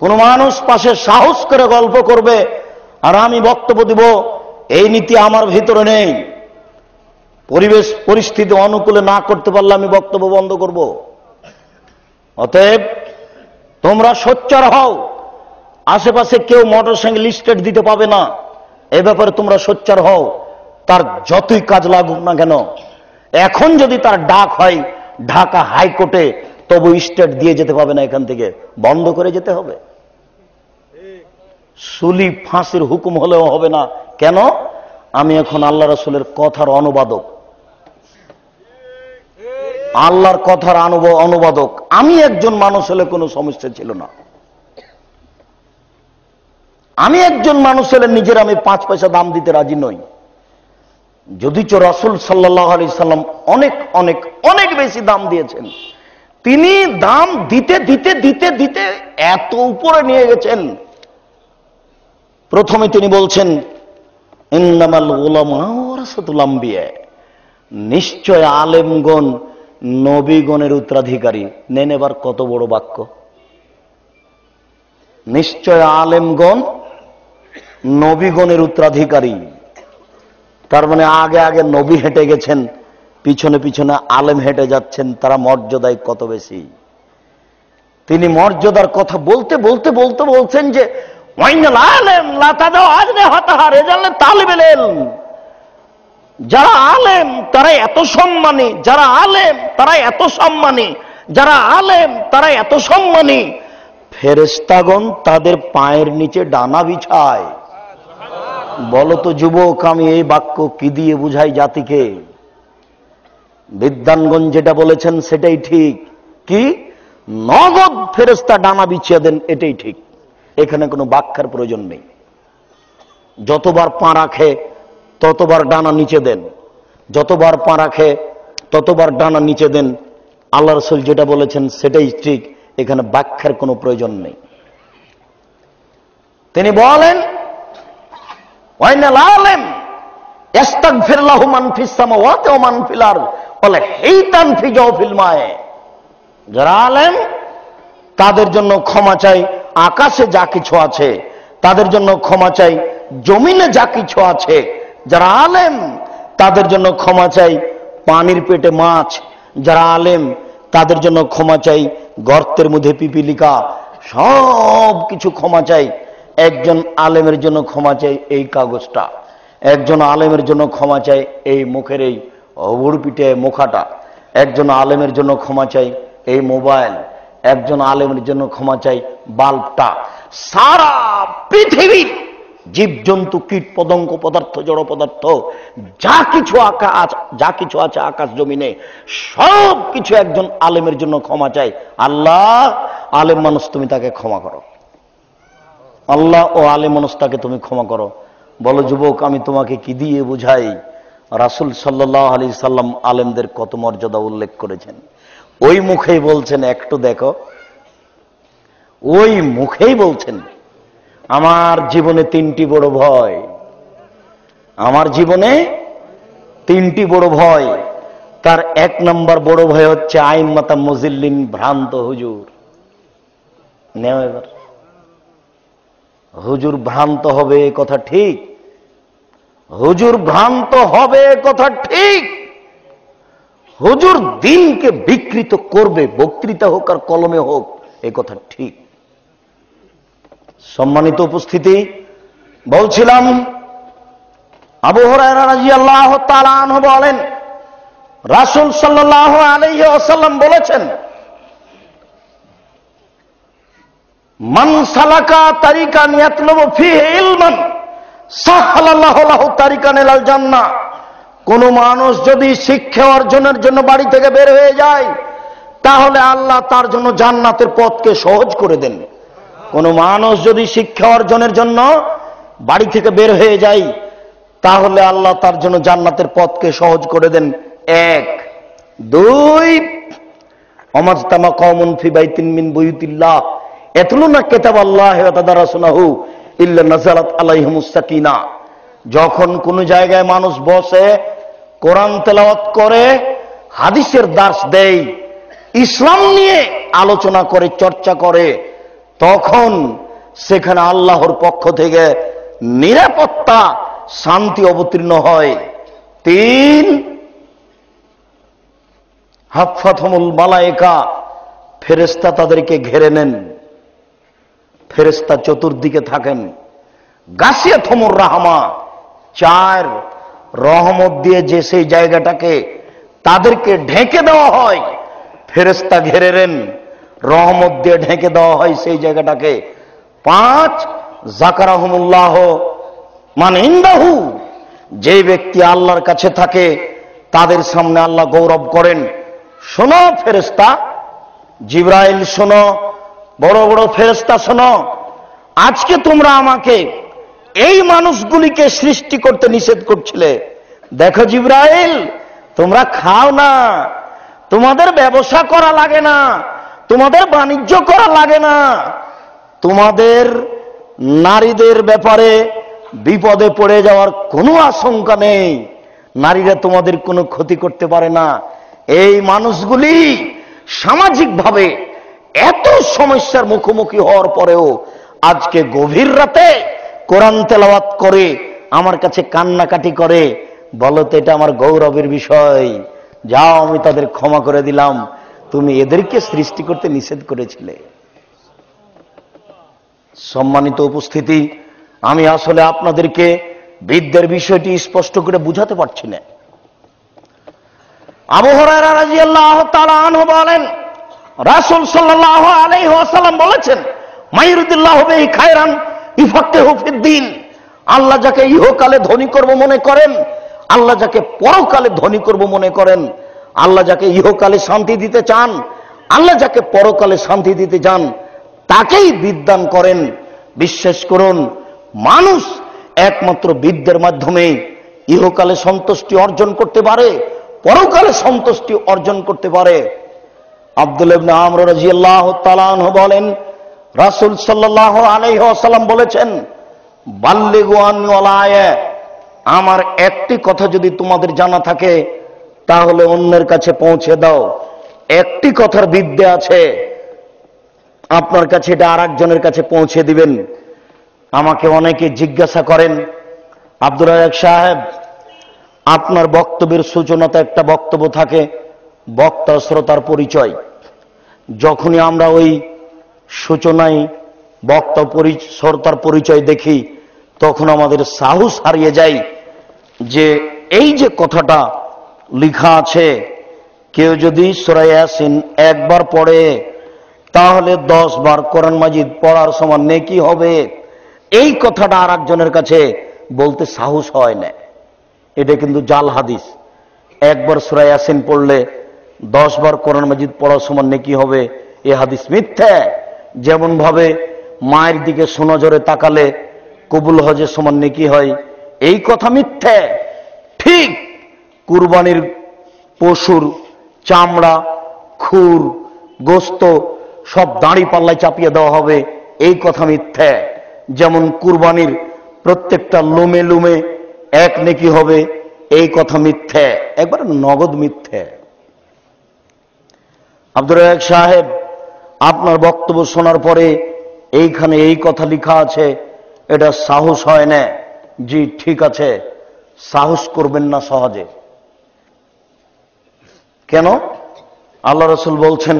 কোন মানুষ পাশে সাহস করে গল্প করবে আর আমি বক্তব্য দিব, এই নীতি আমার ভিতরে নেই। পরিবেশ পরিস্থিতি অনুকূলে না করতে পারলে আমি বক্তব্য বন্ধ করব। অতএব তোমরা সোচ্চার হও। আশেপাশে কেউ মোটরসাইকেল স্টেট দিতে পাবে না, এ ব্যাপারে তোমরা সোচ্চার হও। তার যতই কাজ লাগুক না কেন, এখন যদি তার ডাক হয় ঢাকা হাইকোর্টে, তবু স্টেট দিয়ে যেতে পাবে না, এখান থেকে বন্ধ করে যেতে হবে। সুলি ফাঁসির হুকুম হলেও হবে না। কেন? আমি এখন আল্লাহ রাসূলের কথার অনুবাদক, আল্লাহর কথার অনুবাদক। আমি একজন মানুষ হলে কোনো সমস্যা ছিল না। আমি একজন মানুষ হলে নিজের আমি 5 পয়সা দাম দিতে রাজি নই। যদিচ রাসূল সাল্লাল্লাহু আলাইহি সাল্লাম অনেক অনেক অনেক বেশি দাম দিয়েছেন। তিনি দাম দিতে দিতে দিতে দিতে এত উপরে নিয়ে গেছেন। প্রথমে তিনি বলছেন, ইন্নামাল উলামা ওয়ারাসাতুল আম্বিয়া, নিশ্চয় আলেমগণ নবীগণের উত্তরাধিকারী। নেন এবার কত বড় বাক্য! নিশ্চয় আলেমগণ নবীগণের উত্তরাধিকারী। তার মানে আগে আগে নবী হেঁটে গেছেন, পিছনে পিছনে আলেম হেঁটে যাচ্ছেন। তারা মর্যাদায় কত বেশি! তিনি মর্যাদার কথা বলতে বলতে বলতে বলছেন যে যারা আলেম তারা এত সম্মানী, যারা আলেম তারা এত সম্মানী, যারা আলেম তারা এত সম্মানী, ফেরেশতাগণ তাদের পায়ের নিচে ডানা বিছায়। বলো তো যুবক, আমি এই বাক্য কি দিয়ে বুঝাই জাতিকে? বিদ্বানগঞ্জ যেটা বলেছেন সেটাই ঠিক। কি? নগদ ফেরেশতা ডানা বিছিয়ে দেন, এটাই ঠিক। এখানে কোনো ব্যাখ্যার প্রয়োজন নেই। যতবার পা রাখে ততবার ডানা নিচে দেন, যতবার পা রাখে ততবার ডানা নিচে দেন। আল্লাহ রাসূল যেটা বলেছেন সেটাই ঠিক, এখানে ব্যাখ্যার কোনো প্রয়োজন নেই। তিনি বলেন, ওয়াইনাল আলেম ইস্তাগফির লাহু মান ফিস সামাওয়াতি ওয়া মান ফিল আরদ ওয়ালা হাইতান ফি জাওফিল মায়ে। যারা আলেম তাদের জন্য ক্ষমা চাই আকাশে যা কিছু আছে, তাদের জন্য ক্ষমা চাই জমিনে যা কিছু আছে। যারা আলেম তাদের জন্য ক্ষমা চাই পানির পেটে মাছ। যারা আলেম তাদের জন্য ক্ষমা চাই গর্তের মধ্যে পিপিলিকা। সব কিছু ক্ষমা চাই। একজন আলেমের জন্য ক্ষমা চাই এই কাগজটা, একজন আলেমের জন্য ক্ষমা চাই এই মুখের এই অবুড় পিঠে মুখাটা, একজন আলেমের জন্য ক্ষমা চাই এই মোবাইল, একজন আলেমের জন্য ক্ষমা চাই বাল্বটা। সারা পৃথিবীর জীবজন্তু, কীট পতঙ্গ, পদার্থ, জড় পদার্থ, যা কিছু আছে আকাশ জমিনে, সব কিছু একজন আলেমের জন্য ক্ষমা চাই। আল্লাহ, আলেম মানুষ তুমি তাকে ক্ষমা করো। আল্লাহ ও আলেম মানুষ তাকে তুমি ক্ষমা করো। বলো যুবক, আমি তোমাকে কি দিয়ে বুঝাই? রাসূল সাল্লাল্লাহু আলাইহি সাল্লাম আলেমদের কত মর্যাদা উল্লেখ করেছেন। ওই মুখেই বলছেন, একটু দেখো, ওই মুখেই বলছেন, আমার জীবনে 3টি বড় ভয়, আমার জীবনে 3টি বড় ভয়। তার 1 নম্বর বড় ভয় হচ্ছে আইম্মাতা মুজিল্লিন, ভ্রান্ত হুজুর। নেও এবার, হুজুর ভ্রান্ত হবে এ কথা ঠিক, হুজুর ভ্রান্ত হবে এ কথা ঠিক, হুজুর দিনকে বিকৃত করবে, বক্তৃতা হোক আর কলমে হোক, এ কথা ঠিক। সম্মানিত উপস্থিতি, বলছিলাম আবু হুরায়রা রাদিয়াল্লাহু তাআলা আনহু বলেন, রাসূল সাল্লাল্লাহু আলাইহি ওয়াসাল্লাম বলেছেন, মান সালাকা তারিকান ইয়াতলুবু ফীহি ইলমান সাহালাল্লাহু লাহু তারিকান ইলাল জান্নাহ। কোন মানুষ যদি শিক্ষা অর্জনের জন্য বাড়ি থেকে বের হয়ে যায়, তাহলে আল্লাহ তার জন্য জান্নাতের পথকে সহজ করে দেন। কোন মানুষ যদি শিক্ষা অর্জনের জন্য বাড়ি থেকে বের হয়ে যায়, তাহলে আল্লাহ তার জন্য জান্নাতের পথকে সহজ করে দেন। এক। দুই, ওমাজতামা কওমুন ফি বাইতিন মিন বুয়ুতিল্লাহ ইয়াতলুনা কিতাবাল্লাহি ওয়া তাদারাসুনাহু ইল্লা নাযালাত আলাইহিমুস সাকিনা। যখন কোন জায়গায় মানুষ বসে কোরআন তেলাওয়াত করে, হাদিসের দার্স দেয়, ইসলাম নিয়ে আলোচনা করে, চর্চা করে, তখন সেখানে আল্লাহর পক্ষ থেকে নিরাপত্তা, শান্তি অবতীর্ণ হয়। তিন, হাফাতহুমুল মালায়েকা, ফেরেশতা তাদেরকে ঘিরে নেন। ফেরেশতা চতুর্দিকে থাকেন। গাসিয়াতুমুর রাহমা। চার, রহমত দিয়ে যে সেই জায়গাটাকে তাদেরকে ঢেকে দেওয়া হয়, ফেরেশতা ঘিরে নেন, রহমত দিয়ে ঢেকে দেওয়া হয় সেই জায়গাটাকে। পাঁচ, যাকারাহুমুল্লাহ মান ইনদাহু, যে ব্যক্তি আল্লাহর কাছে থাকে তাদের সামনে আল্লাহ গৌরব করেন। শোনো ফেরেশতা, জিবরাইল শোনো, বড় বড় ফেরেশতা শোনো, আজকে তোমরা আমাকে এই মানুষগুলিকে সৃষ্টি করতে নিষেধ করছিলে। দেখো জিবরাইল, তোমরা খাও না, তোমাদের ব্যবসা করা লাগে না, তোমাদের বাণিজ্য করা লাগে না, তোমাদের নারীদের ব্যাপারে বিপদে পড়ে যাওয়ার কোনো আশঙ্কা নেই, নারীরা তোমাদের কোনো ক্ষতি করতে পারে না। এই মানুষগুলি সামাজিকভাবে এত সমস্যার মুখোমুখি হওয়ার পরেও আজকে গভীর রাতে কোরআন তেলাওয়াত করে আমার কাছে কান্নাকাটি করে, বলো তো এটা আমার গৌরবের বিষয়। যাও, আমি তাদের ক্ষমা করে দিলাম, তুমি এদেরকে সৃষ্টি করতে নিষেধ করেছিলে। সম্মানিত উপস্থিতি, আমি আসলে আপনাদেরকে বিদ্যের বিষয়টি স্পষ্ট করে বুঝাতে পারছি না। আবু হুরায়রা রাদিয়াল্লাহু তাআলা আনহু বলেন, রাসূল সাল্লাল্লাহু আলাইহি ওয়াসাল্লাম বলেছেন, মাইয়ুরিদুল্লাহু বিহি খায়রান ইউফাক্কিহু ফিদ্দীন। আল্লাহ যাকে ইহকালে ধনী করব মনে করেন, আল্লাহ যাকে পরকালে ধনী করব মনে করেন, আল্লাহ যাকে ইহকালে শান্তি দিতে চান, আল্লাহ যাকে পরকালে শান্তি দিতে চান, তাকেই বিদ্যান করেন। বিশ্বাস করুন, মানুষ একমাত্র বিদ্যার মাধ্যমে ইহকালে সন্তুষ্টি অর্জন করতে পারে, পরকালে সন্তুষ্টি অর্জন করতে পারে। আব্দুল্লাহ ইবনে আমর রাদিয়াল্লাহু তাআলা আনহু বলেন, রাসূল সাল্লাল্লাহু আলাইহি ওয়াসাল্লাম বলেছেন, বাল্লিগু আন্নী ওয়ালা আয়া, আমার একটি কথা যদি তোমাদের জানা থাকে তাহলে অন্যের কাছে পৌঁছে দাও। একটি কথার বিদ্যা আছে, আপনার কাছে এটা আরেকজনের কাছে পৌঁছে দিবেন। আমাকে অনেকে জিজ্ঞাসা করেন, আব্দুর রাজ্জাক সাহেব, আপনার বক্তব্যের সূচনাতে একটা বক্তব্য থাকে, বক্তা শ্রোতার পরিচয়। যখনই আমরা ওই সূচনায় বক্তা শ্রোতার পরিচয় দেখি, তখন আমাদের সাহস হারিয়ে যায় যে এই যে কথাটা লেখা আছে, কেউ যদি সূরা ইয়াসিন একবার পড়ে তাহলে 10 বার কোরআন মাজিদ পড়ার সমান নেকি হবে, এই কথাটা আর একজনের কাছে বলতে সাহস হয় না। এটা কিন্তু জাল হাদিস। একবার সূরা ইয়াসিন পড়লে 10 বার কোরআন মাজিদ পড়ার সমান নেকি হবে, এ হাদিস মিথ্যা। যেমন ভাবে মায়ের দিকে সুনজরে তাকালে কবুল হজের সমান নেকি হয়, এই কথা মিথ্যা। ঠিক কুরবানির পশুর চামড়া, খুর, গোস্ত সব দাঁড়ি পাল্লায় চাপিয়ে দেওয়া হবে, এই কথা মিথ্যা। যেমন কুরবানির প্রত্যেকটা লোমে লোমে এক নেকি হবে, এই কথা মিথ্যা, একবার নগদ মিথ্যা। আব্দুর রাজ্জাক সাহেব, আপনার বক্তব্য শোনার পরে এইখানে এই কথা লেখা আছে, এটা সাহস হয় না। জি ঠিক আছে, সাহস করবেন না সহজে। কেন? আল্লাহ রাসূল বলছেন,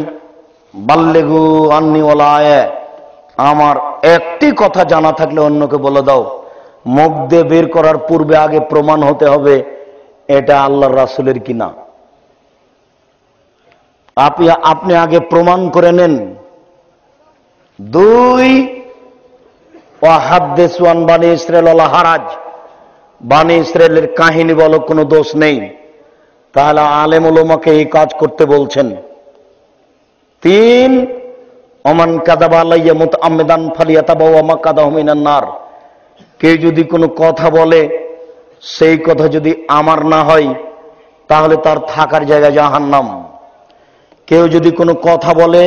বাল্লিগু আন্নী ওয়ালা আয়া, আমার একটি কথা জানা থাকলে অন্যকে বলে দাও। মুখ দিয়ে বের করার পূর্বে আগে প্রমাণ হতে হবে এটা আল্লাহর রাসূলের কিনা। আপনি আগে প্রমাণ করে নেন। 2, ওয়াহাদ্দিসু আন বানি ইসরাঈল ওয়ালা হারাজ, বানি ইসরাঈলের কাহিনী বলো, কোনো দোষ নেই। তাহলে আলেম উলামাকে এই কাজ করতে বলছেন। 3, ওমান কাযাবা আলাইয়া মুতাআম্মিদান ফালিয়াতাবাওয়া মাকআদাহু মিনান নার। কেউ যদি কোনো কথা বলে সেই কথা যদি আমার না হয় তাহলে তার থাকার জায়গা জাহান্নাম। কেউ যদি কোনো কথা বলে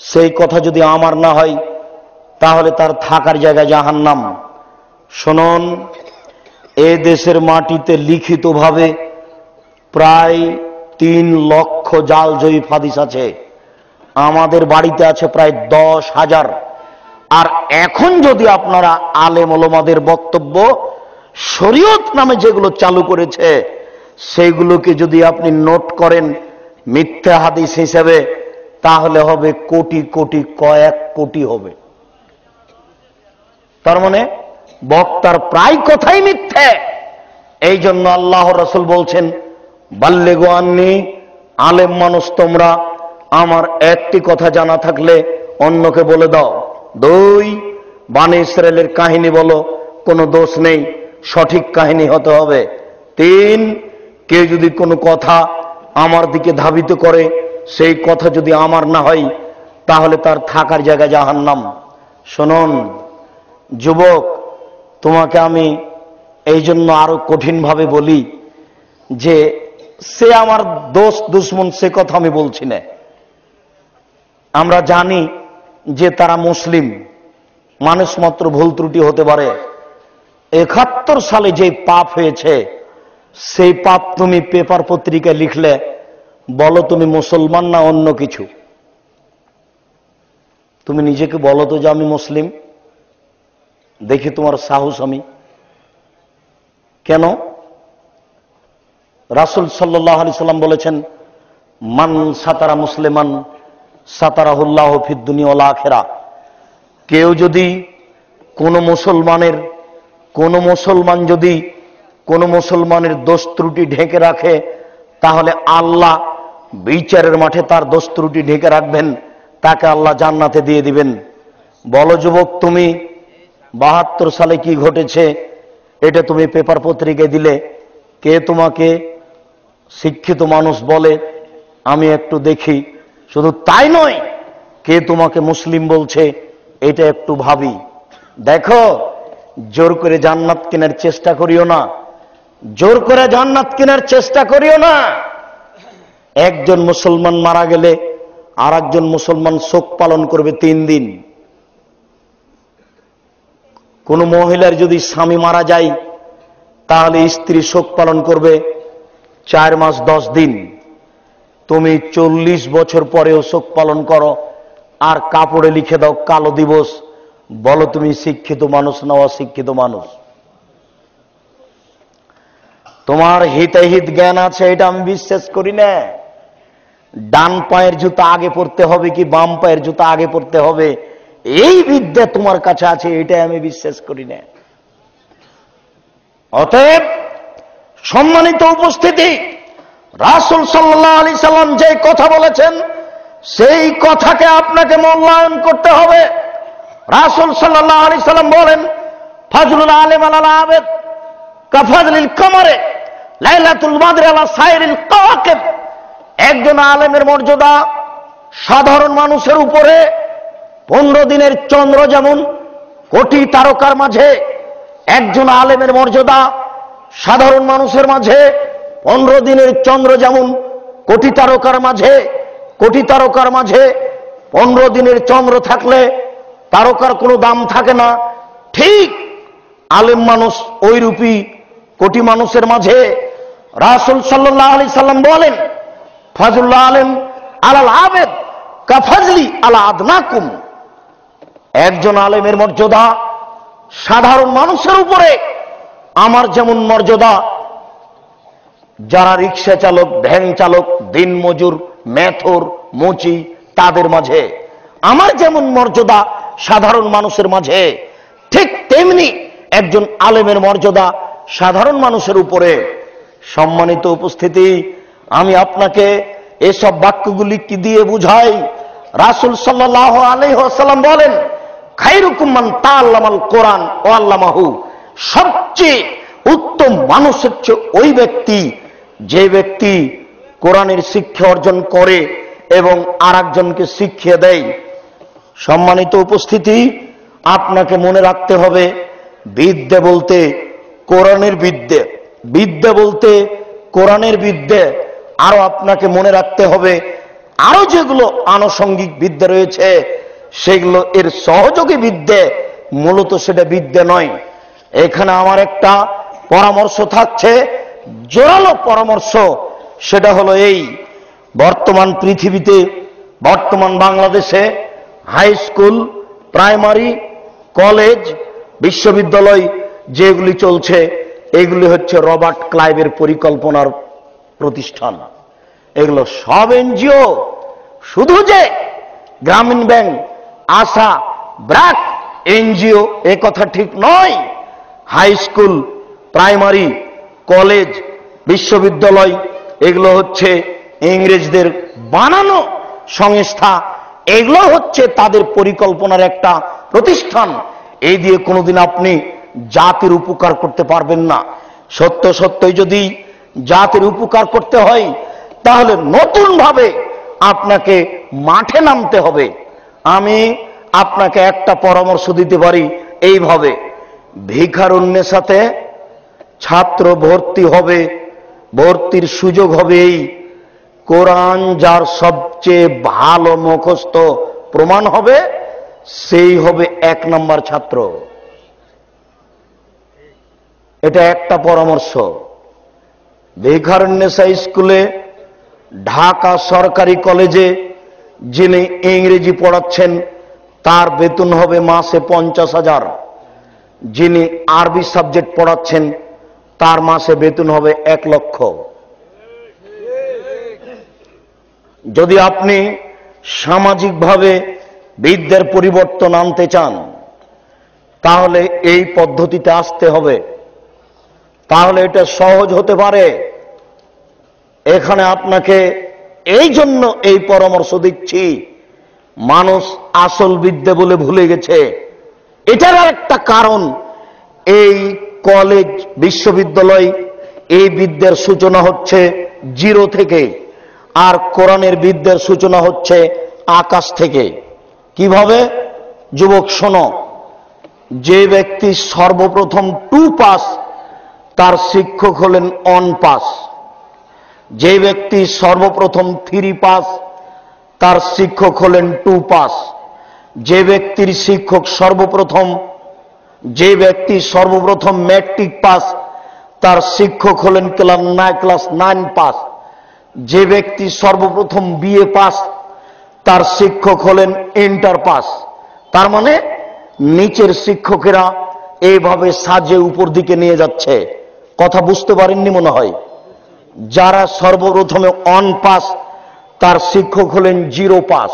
সেই কথা যদি আমার না হয় তাহলে তার থাকার জায়গা জাহান্নাম। শুনুন, এ দেশের মাটিতে লিখিতভাবে প্রায় 3 লক্ষ জাল জয়ীফ হাদিস আছে। আমাদের বাড়িতে আছে প্রায় 10,000। আর এখন যদি আপনারা আলেম ওলামাদের বক্তব্য শরীয়ত নামে যেগুলো চালু করেছে সেইগুলোকে যদি আপনি নোট করেন মিথ্যা হাদিস হিসেবে, তাহলে হবে কোটি কোটি, কয়েক কোটি হবে। তার মানে বক্তার প্রায় কথাই মিথ্যে। এই জন্য আল্লাহর রাসূল বলছেন, বাল্লিগু আন্নি, আলেম মানুষ তোমরা, আমার একটি কথা জানা থাকলে অন্যকে বলে দাও। 2, বানি ইসরাঈলের কাহিনী বলো, কোনো দোষ নেই, সঠিক কাহিনী হতে হবে। 3, কেউ যদি কোনো কথা আমার দিকে ধাবিত করে সেই কথা যদি আমার না হয় তাহলে তার থাকার জায়গা জাহান্নাম। শুনুন যুবক, তোমাকে আমি এই জন্য আরো কঠিনভাবে বলি যে সে আমার দোস্ত দুশ্মন সে কথা আমি বলছি না। আমরা জানি যে তারা মুসলিম, মানুষ মাত্র ভুল ত্রুটি হতে পারে। 71 সালে যে পাপ হয়েছে সেই পাপ তুমি পেপার পত্রিকায় লিখলে, বলো তুমি মুসলমান না অন্য কিছু? তুমি নিজেকে বলো তো যে আমি মুসলিম, দেখি তোমার সাহস। আমি কেন? রাসূল সাল্লাল্লাহু আলাইহি সাল্লাম বলেছেন, মান সাতারা মুসলিমান সাতারাহুল্লাহু ফিদ দুনিয়া ওয়াল আখিরাহ। কেউ যদি কোন মুসলমানের দোষ ত্রুটি ঢেকে রাখে তাহলে আল্লাহ বিচারের মাঠে তার দোষ ত্রুটি ঢেকে রাখবেন, তাকে আল্লাহ জান্নাতে দিয়ে দিবেন। বলো যুবক, তুমি 72 সালে কি ঘটেছে এটা তুমি পেপার পত্রিকায় দিলে, কে তোমাকে শিক্ষিত মানুষ বলে আমি একটু দেখি? শুধু তাই নয়, কে তোমাকে মুসলিম বলছে এটা একটু ভাবি। দেখো, জোর করে জান্নাত কেনার চেষ্টা করিও না, জোর করে জান্নাত কেনার চেষ্টা করিও না। একজন মুসলমান মারা গেলে আর একজন মুসলমান শোক পালন করবে 3 দিন। কোন মহিলার যদি স্বামী মারা যায় তাহলে স্ত্রী শোক পালন করবে 4 মাস 10 দিন। তুমি 40 বছর পরেও শোক পালন করো আর কাপড়ে লিখে দাও কালো দিবস। বলো তুমি শিক্ষিত মানুষ না অশিক্ষিত মানুষ? তোমার হিতাহিত জ্ঞান আছে এটা আমি বিশ্বাস করি না। ডান পায়ের জুতা আগে পড়তে হবে কি বাম পায়ের জুতা আগে পড়তে হবে এই বিদ্যা তোমার কাছে আছে এটাই আমি বিশ্বাস করি না। অতএব সম্মানিত উপস্থিতি, রাসূল সাল্লাল্লাহু আলাইহি সাল্লাম যে কথা বলেছেন সেই কথাকে আপনাকে মূল্যায়ন করতে হবে। রাসূল সাল্লাল্লাহু আলাইহি সাল্লাম বলেন, ফাজলুল আলিম আলাল আবিদ কাফাজলিল কমরে লাইলাতুল বদর আলা সাইরিল কাওয়াকিব। একজন আলেমের মর্যাদা সাধারণ মানুষের উপরে 15 দিনের চন্দ্র যেমন কোটি তারকার মাঝে। একজন আলেমের মর্যাদা সাধারণ মানুষের মাঝে 15 দিনের চন্দ্র যেমন কোটি তারকার মাঝে। কোটি তারকার মাঝে 15 দিনের চন্দ্র থাকলে তারকার কোনো দাম থাকে না, ঠিক আলেম মানুষ ওইরূপী কোটি মানুষের মাঝে। রাসূল সাল্লাল্লাহু আলাইহি সাল্লাম বলেন, ফাজলুল আলিম আলাল আবিদ কাফাজলি আলা আদনাকুম। একজন আলেমের মর্যাদা সাধারণ মানুষের উপরে আমার যেমন মর্যাদা যারা রিক্সা চালক, ভ্যান চালক, দিনমজুর, মেথর, মুচি তাদের মাঝে আমার যেমন মর্যাদা সাধারণ মানুষের মাঝে, ঠিক তেমনি একজন আলেমের মর্যাদা সাধারণ মানুষের উপরে। সম্মানিত উপস্থিতি, আমি আপনাকে এসব বাক্যগুলি কি দিয়ে বুঝাই? রাসূল সাল্লাল্লাহু আলাইহি ওয়াসাল্লাম বলেন, খায়রুকুম মান তাআল্লামাল কোরআন ওয়া আল্লামাহু, সবচেয়ে উত্তম মানুষ হচ্ছে ওই ব্যক্তি যে ব্যক্তি কোরআনের শিক্ষা অর্জন করে এবং আরেকজনকে শিখিয়ে দেয়। সম্মানিত উপস্থিতি, আপনাকে মনে রাখতে হবে, বিদ্যে বলতে কোরআনের বিদ্যে, বিদ্যে বলতে কোরআনের বিদ্যে। আরো আপনাকে মনে রাখতে হবে আরো যেগুলো আনুষঙ্গিক বিদ্যা রয়েছে সেগুলো এর সহযোগী বিদ্যে, মূলত সেটা বিদ্যে নয়। এখানে আমার একটা পরামর্শ থাকছে, জোরালো পরামর্শ। সেটা হলো এই, বর্তমান পৃথিবীতে, বর্তমান বাংলাদেশে হাই স্কুল, প্রাইমারি, কলেজ, বিশ্ববিদ্যালয় যেগুলি চলছে এগুলি হচ্ছে রবার্ট ক্লাইভের পরিকল্পনার প্রতিষ্ঠান। এগুলো সব এনজিও। শুধু যে গ্রামীণ ব্যাংক, আশা, ব্র্যাক এনজিও এ কথা ঠিক নয়। হাই স্কুল, প্রাইমারি, কলেজ, বিশ্ববিদ্যালয় এগুলো হচ্ছে ইংরেজদের বানানো সংস্থা। এগুলো হচ্ছে তাদের পরিকল্পনার একটা প্রতিষ্ঠান। এই দিয়ে কোনোদিন আপনি জাতির উপকার করতে পারবেন না। সত্য সত্যই যদি জাতির উপকার করতে হয় তাহলে নতুন ভাবে আপনাকে মাঠে নামতে হবে। আমি আপনাকে একটা পরামর্শ দিতে পারি এইভাবে, ভিখারুন্নেসাতে ছাত্র ভর্তি হবে, ভর্তির সুযোগ হবে এই, কোরআন যার সবচেয়ে ভালো মুখস্থ প্রমাণ হবে সেই হবে 1 নম্বর ছাত্র। এটা একটা পরামর্শ। ভিখারুন্নেসা স্কুলে, ঢাকা সরকারি কলেজে যিনি ইংরেজি পড়াচ্ছেন তার বেতন হবে মাসে 50,000। যিনি আরবি সাবজেক্ট পড়াচ্ছেন তার মাসে বেতন হবে 1 লক্ষ। যদি আপনি সামাজিকভাবে বিদ্যার পরিবর্তন আনতে চান তাহলে এই পদ্ধতিতে আসতে হবে, তাহলে এটা সহজ হতে পারে। এখানে আপনাকে এই জন্য এই পরামর্শ দিচ্ছি, মানুষ আসল বিদ্যা বলে ভুলে গেছে। এটার একটা কারণ, এই কলেজ, বিশ্ববিদ্যালয়, এই বিদ্যার সূচনা হচ্ছে 0 থেকে, আর কোরআনের বিদ্যার সূচনা হচ্ছে আকাশ থেকে। কিভাবে? যুবক শোনো, যে ব্যক্তি সর্বপ্রথম 2 পাস তার শিক্ষক হলেন 1 পাস। যে ব্যক্তি সর্বপ্রথম 3 পাস তার শিক্ষক হলেন 2 পাস। যে ব্যক্তির শিক্ষক যে ব্যক্তি সর্বপ্রথম ম্যাট্রিক পাস তার শিক্ষক হলেন ক্লাস 9 পাস। যে ব্যক্তি সর্বপ্রথম বিএ পাস তার শিক্ষক হলেন ইন্টার পাস। তার মানে নিচের শিক্ষকেরা এইভাবে সাজে উপর দিকে নিয়ে যাচ্ছে। কথা বুঝতে পারেননি মনে হয়। যারা সর্বপ্রথমে 1 পাস তার শিক্ষক হলেন 0 পাস।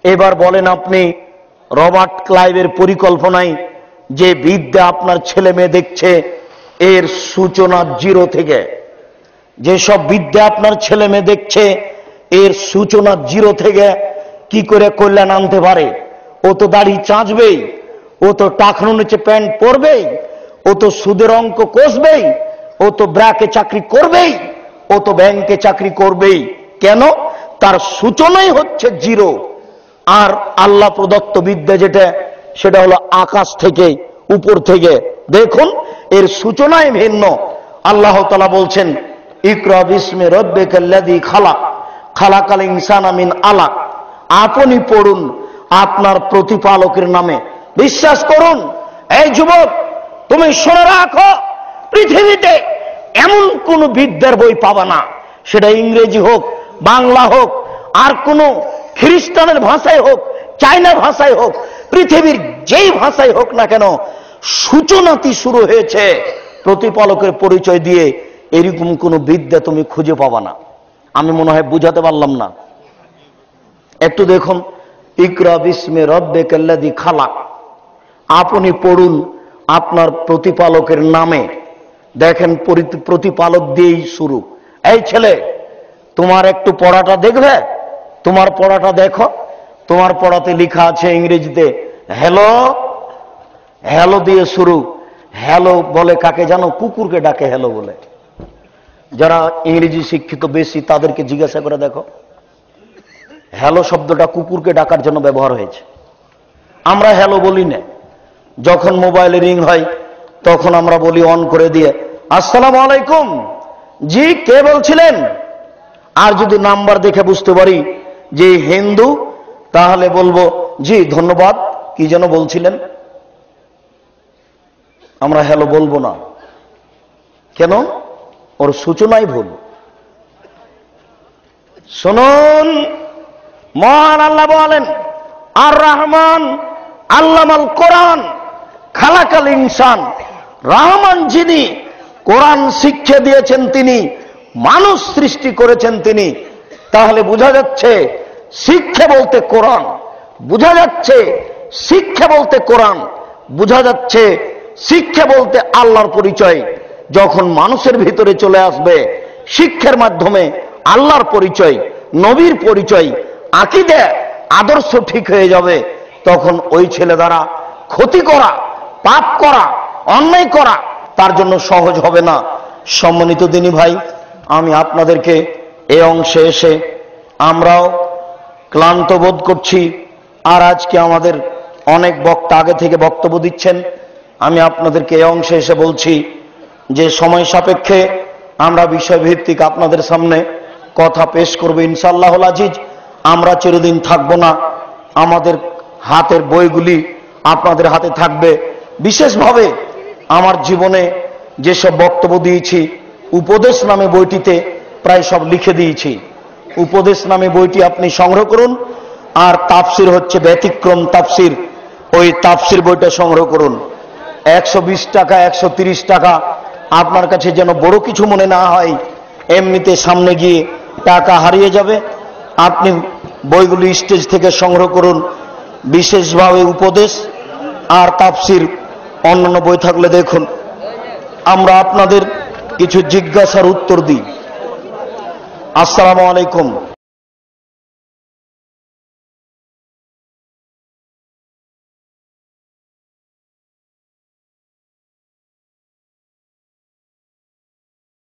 এবার বলেন আপনি, রবার্ট ক্লাইভের পরিকল্পনায় যে বিদ্যা আপনার ছেলে মেয়ে দেখছে এর সূচনা 0 থেকে। যেসব বিদ্যা আপনার ছেলে মেয়ে দেখছে এর সূচনা 0 থেকে কি করে কল্যাণ আনতে পারে? ও তো দাড়ি চাঁচবেই, ও তো টাকনুর নিচে প্যান্ট পরবেই, ও তো সুদের অঙ্ক কষবেই, ও তো ব্র্যাকে চাকরি করবেই, ও তো ব্যাংকে চাকরি করবেই। কেন? তার সূচনাই হচ্ছে 0। আর আল্লাহ প্রদত্ত বিদ্যা যেটা, সেটা হলো আকাশ থেকে, উপর থেকে। দেখুন এর সূচনাই ভিন্ন। আল্লাহ তাআলা বলছেন, ইকরা বিস্মি রাব্বিকাল্লাযী খালাক, খালাকাল ইনসানা মিন আলাক। আপনি পড়ুন আপনার প্রতিপালকের নামে। বিশ্বাস করুন। এই যুবক, তুমি শুনে রাখো, পৃথিবীতে এমন কোন বিদ্যার বই পাবা না, সেটা ইংরেজি হোক, বাংলা হোক, আর কোন খ্রিস্টানের ভাষায় হোক, চাইনা ভাষায় হোক, পৃথিবীর যেই ভাষায় হোক না কেন, সূচনাটি শুরু হয়েছে প্রতিপালকের পরিচয় দিয়ে। এরকম কোন বিদ্যা তুমি খুঁজে পাবা না। আমি মনে হয় বুঝাতে পারলাম না। একটু দেখুন, ইকরা বিস্মি রাব্বিকাল্লাযী খালাক। আপনি পড়ুন আপনার প্রতিপালকের নামে। দেখেন প্রতিপালক দিয়েই শুরু। এই ছেলে, তোমার একটু পড়াটা দেখবে? তোমার পড়াটা দেখো। তোমার পড়াতে লেখা আছে ইংরেজিতে হ্যালো। হ্যালো দিয়ে শুরু। হ্যালো বলে কাকে জানো? কুকুরকে ডাকে হ্যালো বলে। যারা ইংরেজি শিক্ষিত বেশি তাদেরকে জিজ্ঞাসা করে দেখো, হ্যালো শব্দটা কুকুরকে ডাকার জন্য ব্যবহার হয়েছে। আমরা হ্যালো বলি না। যখন মোবাইলে রিং হয় তখন আমরা বলি অন করে দিয়ে, আসসালামু আলাইকুম, জি কে বলছিলেন? আর যদি নাম্বার দেখে বুঝতে পারি যে হিন্দু, তাহলে বলবো জি ধন্যবাদ, কি যেন বলছিলেন। আমরা হ্যালো বলবো না। কেন? ওর সূচনাই ভুল। শুনুন, মহান আল্লাহ বলেন, আর রহমান আল্লামাল কোরআন খালাকাল ইনসান। রহমান যিনি, কোরআন শিক্ষা দিয়েছেন তিনি, মানুষ সৃষ্টি করেছেন তিনি। তাহলে বোঝা যাচ্ছে শিক্ষা বলতে কোরআন, বোঝা যাচ্ছে শিক্ষা বলতে কোরআন, বোঝা যাচ্ছে শিক্ষা বলতে আল্লাহর পরিচয়। যখন মানুষের ভিতরে চলে আসবে শিক্ষার মাধ্যমে আল্লাহর পরিচয়, নবীর পরিচয়, আকীদা আদর্শ ঠিক হয়ে যাবে, তখন ওই ছেলে দ্বারা ক্ষতি করা, পাপ করা, অন্যায় করা তার জন্য সহজ হবে না। সম্মানিত দিনী ভাই, আমি আপনাদেরকে এই অংশে এসে আমরাও ক্লান্ত বোধ করছি। আর আজকে আমাদের অনেক বক্তা আগে থেকে বক্তব্য দিচ্ছেন। আমি আপনাদেরকে এই অংশে এসে বলছি যে সময় সাপেক্ষে আমরা বিষয়ভিত্তিক আপনাদের সামনে কথা পেশ করব ইনশাআল্লাহুল আজিজ। আমরা চিরদিন থাকবো না। আমাদের হাতের বইগুলি আপনাদের হাতে থাকবে। বিশেষভাবে আমার জীবনে যেসব বক্তব্য দিয়েছি, উপদেশ নামে বইটিতে প্রায় সব লিখে দিয়েছি। উপদেশ নামে বইটি আপনি সংগ্রহ করুন। আর তাফসির হচ্ছে ব্যতিক্রম তাফসির, ওই তাফসির বইটা সংগ্রহ করুন। 120 টাকা 130 টাকা আপনার কাছে যেন বড় কিছু মনে না হয়। এমনিতে সামনে গিয়ে টাকা হারিয়ে যাবে। আপনি বইগুলি স্টেজ থেকে সংগ্রহ করুন। বিশেষভাবে উপদেশ আর তাফসির, অন্যান্য বই থাকলে দেখুন। আমরা আপনাদের কিছু জিজ্ঞাসার উত্তর দিই। আসসালামু আলাইকুম।